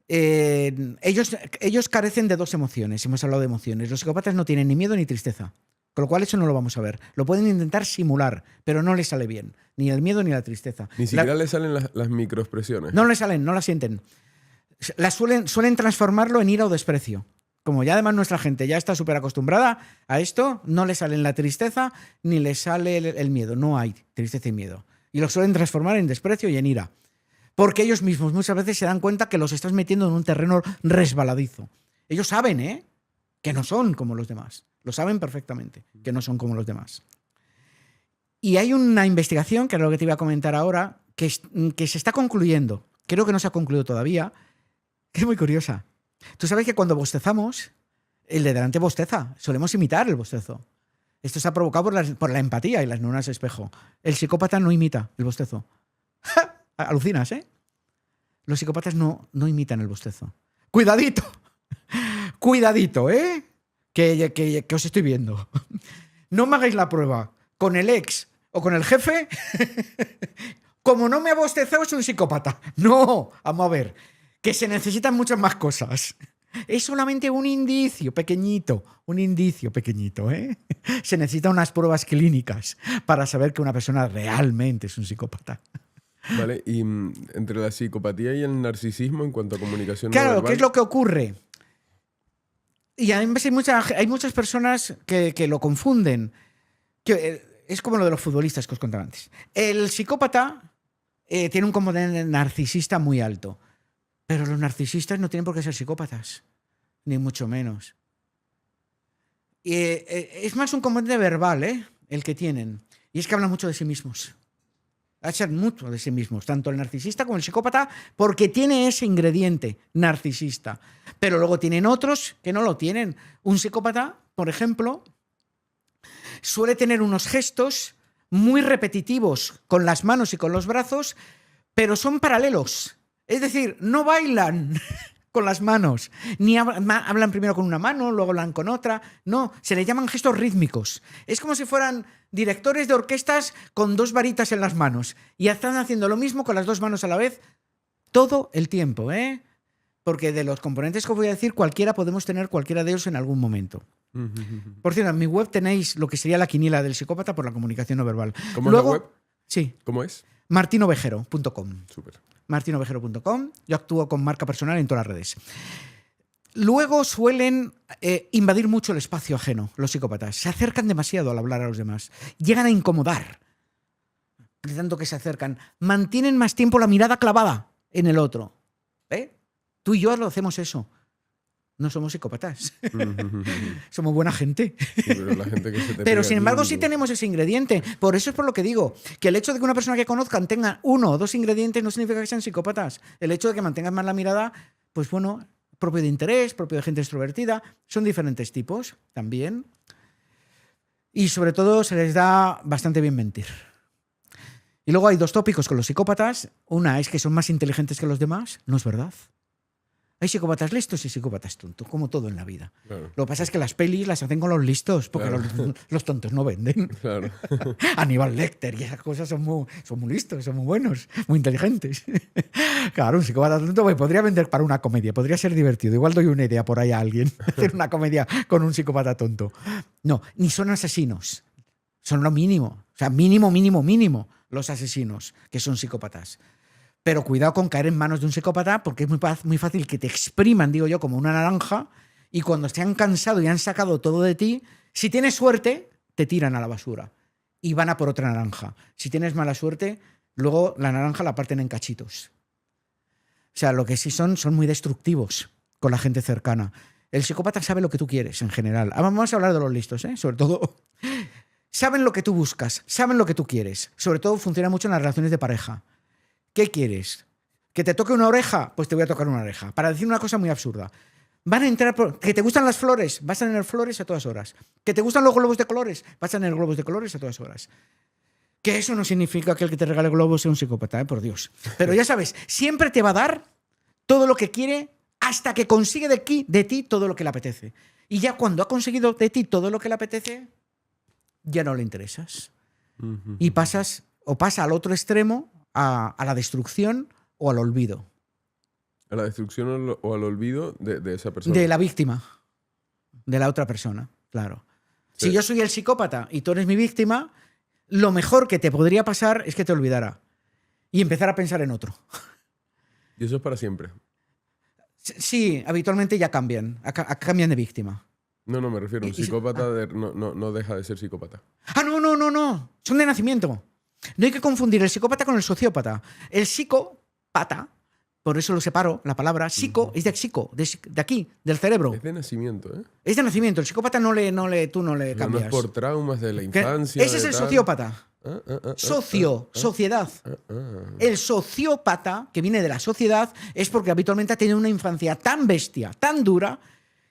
ellos carecen de dos emociones. Hemos hablado de emociones. Los psicópatas no tienen ni miedo ni tristeza. Con lo cual eso no lo vamos a ver. Lo pueden intentar simular, pero no les sale bien. Ni el miedo ni la tristeza. Ni siquiera le salen las microexpresiones. No les salen, no las sienten. Suelen transformarlo en ira o desprecio. Como ya además nuestra gente ya está súper acostumbrada a esto, no le salen la tristeza ni le sale el miedo. No hay tristeza y miedo. Y lo suelen transformar en desprecio y en ira. Porque ellos mismos muchas veces se dan cuenta que los estás metiendo en un terreno resbaladizo. Ellos saben, que no son como los demás. Lo saben perfectamente, que no son como los demás. Y hay una investigación, que es lo que te iba a comentar ahora, que se está concluyendo. Creo que no se ha concluido todavía, que es muy curiosa. Tú sabes que cuando bostezamos, el de delante bosteza. Solemos imitar el bostezo. Esto se ha provocado por la empatía y las neuronas espejo. El psicópata no imita el bostezo. Alucinas, ¿eh? Los psicópatas no imitan el bostezo. ¡Cuidadito! ¡Cuidadito, eh! Que os estoy viendo. No me hagáis la prueba con el ex o con el jefe. Como no me ha bostezado, es un psicópata. No, vamos a ver. Que se necesitan muchas más cosas. Es solamente un indicio pequeñito. Un indicio pequeñito, ¿eh? Se necesitan unas pruebas clínicas para saber que una persona realmente es un psicópata. Vale, y entre la psicopatía y el narcisismo en cuanto a comunicación no Claro, verbal, ¿qué es lo que ocurre? Y además hay muchas personas que lo confunden. Es como lo de los futbolistas que os contaba antes. El psicópata tiene un componente narcisista muy alto. Pero los narcisistas no tienen por qué ser psicópatas. Ni mucho menos. Es más un componente verbal, el que tienen. Y es que hablan mucho de sí mismos. Hablan mucho de sí mismos. Tanto el narcisista como el psicópata, porque tiene ese ingrediente narcisista. Pero luego tienen otros que no lo tienen. Un psicópata, por ejemplo, suele tener unos gestos muy repetitivos con las manos y con los brazos, pero son paralelos. Es decir, no bailan con las manos, ni hablan primero con una mano, luego hablan con otra. No, se le llaman gestos rítmicos. Es como si fueran directores de orquestas con dos varitas en las manos y están haciendo lo mismo con las dos manos a la vez todo el tiempo, ¿eh? Porque de los componentes que os voy a decir, podemos tener cualquiera de ellos en algún momento. Por cierto, en mi web tenéis lo que sería la quiniela del psicópata por la comunicación no verbal. ¿Cómo Luego, es la web? Sí. ¿Cómo es? martinovejero.com. Súper. martinovejero.com. Yo actúo con marca personal en todas las redes. Luego suelen invadir mucho el espacio ajeno, los psicópatas. Se acercan demasiado al hablar a los demás. Llegan a incomodar. De tanto que se acercan. Mantienen más tiempo la mirada clavada en el otro. Tú y yo lo hacemos eso. No somos psicópatas. Somos buena gente. Sí, pero la gente que se te Pero pega sin embargo aquí, sí tenemos ese ingrediente. Por eso es por lo que digo, que el hecho de que una persona que conozcan tenga uno o dos ingredientes no significa que sean psicópatas. El hecho de que mantengan más la mirada, pues bueno, propio de interés, propio de gente extrovertida, son diferentes tipos también. Y sobre todo se les da bastante bien mentir. Y luego hay dos tópicos con los psicópatas. Una es que son más inteligentes que los demás. No es verdad. Hay psicópatas listos y psicópatas tontos, como todo en la vida. Claro. Lo que pasa es que las pelis las hacen con los listos, porque los tontos no venden. Claro. Aníbal Lecter y esas cosas son muy listos, son muy buenos, muy inteligentes. Claro, un psicópata tonto podría vender para una comedia, podría ser divertido. Igual doy una idea por ahí a alguien, hacer una comedia con un psicópata tonto. No, ni son asesinos. Son lo mínimo. O sea, mínimo los asesinos, que son psicópatas. Pero cuidado con caer en manos de un psicópata, porque es muy fácil que te expriman, digo yo, como una naranja, y cuando te han cansado y han sacado todo de ti, si tienes suerte, te tiran a la basura y van a por otra naranja. Si tienes mala suerte, luego la naranja la parten en cachitos. O sea, lo que sí son muy destructivos con la gente cercana. El psicópata sabe lo que tú quieres en general. Vamos a hablar de los listos, ¿eh? Sobre todo, saben lo que tú buscas, saben lo que tú quieres. Sobre todo funciona mucho en las relaciones de pareja. ¿Qué quieres? ¿Que te toque una oreja? Pues te voy a tocar una oreja. Para decir una cosa muy absurda. Van a entrar ¿Que te gustan las flores? Vas a tener flores a todas horas. ¿Que te gustan los globos de colores? Vas a tener globos de colores a todas horas. Que eso no significa que el que te regale globos sea un psicópata, por Dios. Pero ya sabes, siempre te va a dar todo lo que quiere hasta que consigue de ti todo lo que le apetece. Y ya cuando ha conseguido de ti todo lo que le apetece, ya no le interesas. Y pasa al otro extremo, a la destrucción o al olvido. A la destrucción o al olvido de esa persona. De la víctima. De la otra persona, claro. Sí. Si yo soy el psicópata y tú eres mi víctima, lo mejor que te podría pasar es que te olvidara y empezar a pensar en otro. Y eso es para siempre. Sí, habitualmente ya cambian. Cambian de víctima. No, me refiero. Un psicópata no deja de ser psicópata. No. Son de nacimiento. No hay que confundir el psicópata con el sociópata. El psicópata, por eso lo separo, la palabra psico es de aquí, del cerebro. Es de nacimiento, ¿eh? Es de nacimiento. El psicópata tú no le cambias. No es por traumas de la infancia. Ese es el sociópata. Sociedad. El sociópata, que viene de la sociedad, es porque habitualmente ha tenido una infancia tan bestia, tan dura,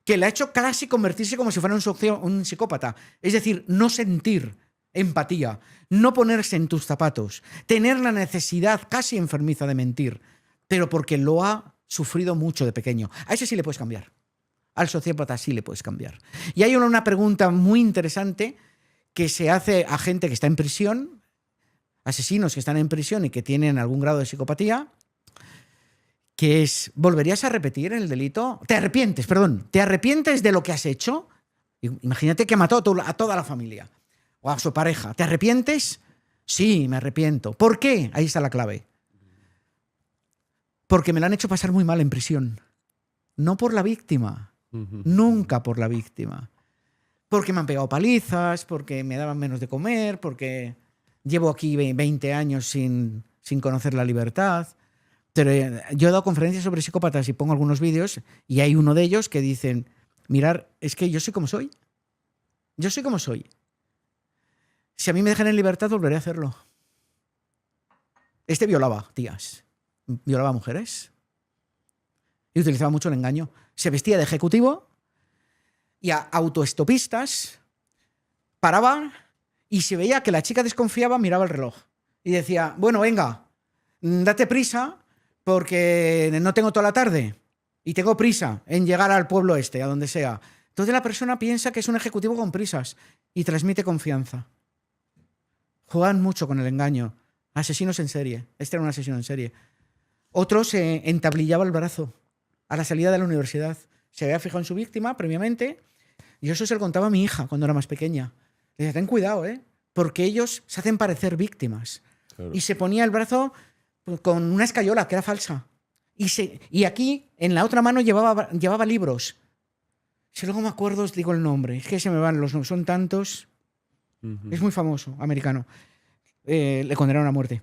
que le ha hecho casi convertirse como si fuera un psicópata. Es decir, no sentir empatía, no ponerse en tus zapatos, tener la necesidad casi enfermiza de mentir, pero porque lo ha sufrido mucho de pequeño. A ese sí le puedes cambiar. Al sociópata sí le puedes cambiar. Y hay una pregunta muy interesante que se hace a gente que está en prisión, asesinos que están en prisión y que tienen algún grado de psicopatía, que es, ¿volverías a repetir el delito? ¿Te arrepientes de lo que has hecho? Imagínate que mató a toda la familia o a su pareja. ¿Te arrepientes? Sí, me arrepiento. ¿Por qué? Ahí está la clave. Porque me la han hecho pasar muy mal en prisión. No por la víctima. Nunca por la víctima. Porque me han pegado palizas, porque me daban menos de comer, porque llevo aquí 20 años sin conocer la libertad. Pero yo he dado conferencias sobre psicópatas y pongo algunos vídeos y hay uno de ellos que dicen, mirar, es que yo soy como soy. Yo soy como soy. Si a mí me dejan en libertad, volveré a hacerlo. Este violaba tías, violaba mujeres y utilizaba mucho el engaño. Se vestía de ejecutivo y a autoestopistas paraba y si veía que la chica desconfiaba, miraba el reloj y decía, bueno, venga, date prisa porque no tengo toda la tarde y tengo prisa en llegar al pueblo este, a donde sea. Entonces la persona piensa que es un ejecutivo con prisas y transmite confianza. Juegan mucho con el engaño. Asesinos en serie. Este era un asesino en serie. Otro se entablillaba el brazo a la salida de la universidad. Se había fijado en su víctima previamente y eso se lo contaba a mi hija cuando era más pequeña. Le decía, ten cuidado, porque ellos se hacen parecer víctimas. Claro. Y se ponía el brazo con una escayola que era falsa. Y aquí, en la otra mano, llevaba libros. Si luego me acuerdo, os digo el nombre. Es que se me van los nombres. Son tantos. Es muy famoso, americano. Le condenaron a muerte.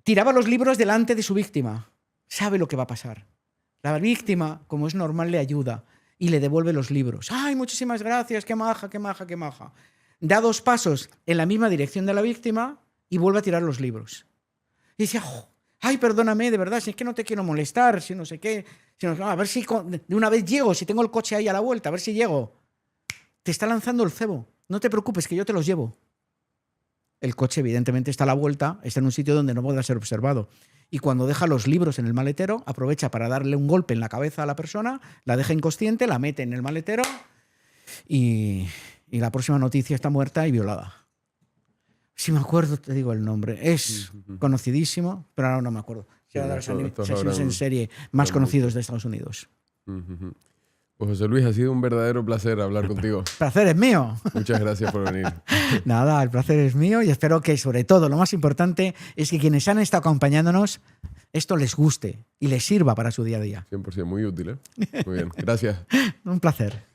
Tiraba los libros delante de su víctima. Sabe lo que va a pasar. La víctima, como es normal, le ayuda y le devuelve los libros. ¡Ay, muchísimas gracias! ¡Qué maja, qué maja, qué maja! Da 2 pasos en la misma dirección de la víctima y vuelve a tirar los libros. Y decía, oh, ¡ay, perdóname, de verdad! Si es que no te quiero molestar, si no sé qué. A ver si de una vez llego, si tengo el coche ahí a la vuelta, a ver si llego. Te está lanzando el cebo. No te preocupes, que yo te los llevo. el coche evidentemente está a la vuelta, está en un sitio donde no podrá ser observado. Y cuando deja los libros en el maletero, aprovecha para darle un golpe en la cabeza a la persona, la deja inconsciente, la mete en el maletero y la próxima noticia está muerta y violada. Si me acuerdo, te digo el nombre. Es conocidísimo, pero ahora no me acuerdo. Sí, Será de los estos asesinos habrán- en serie más habrán conocidos de Estados Unidos. Ujú. Pues José Luis, ha sido un verdadero placer hablar contigo. El placer es mío. Muchas gracias por venir. Nada, el placer es mío y espero que, sobre todo, lo más importante es que quienes han estado acompañándonos, esto les guste y les sirva para su día a día. 100%, muy útil, ¿eh? Muy bien, gracias. Un placer.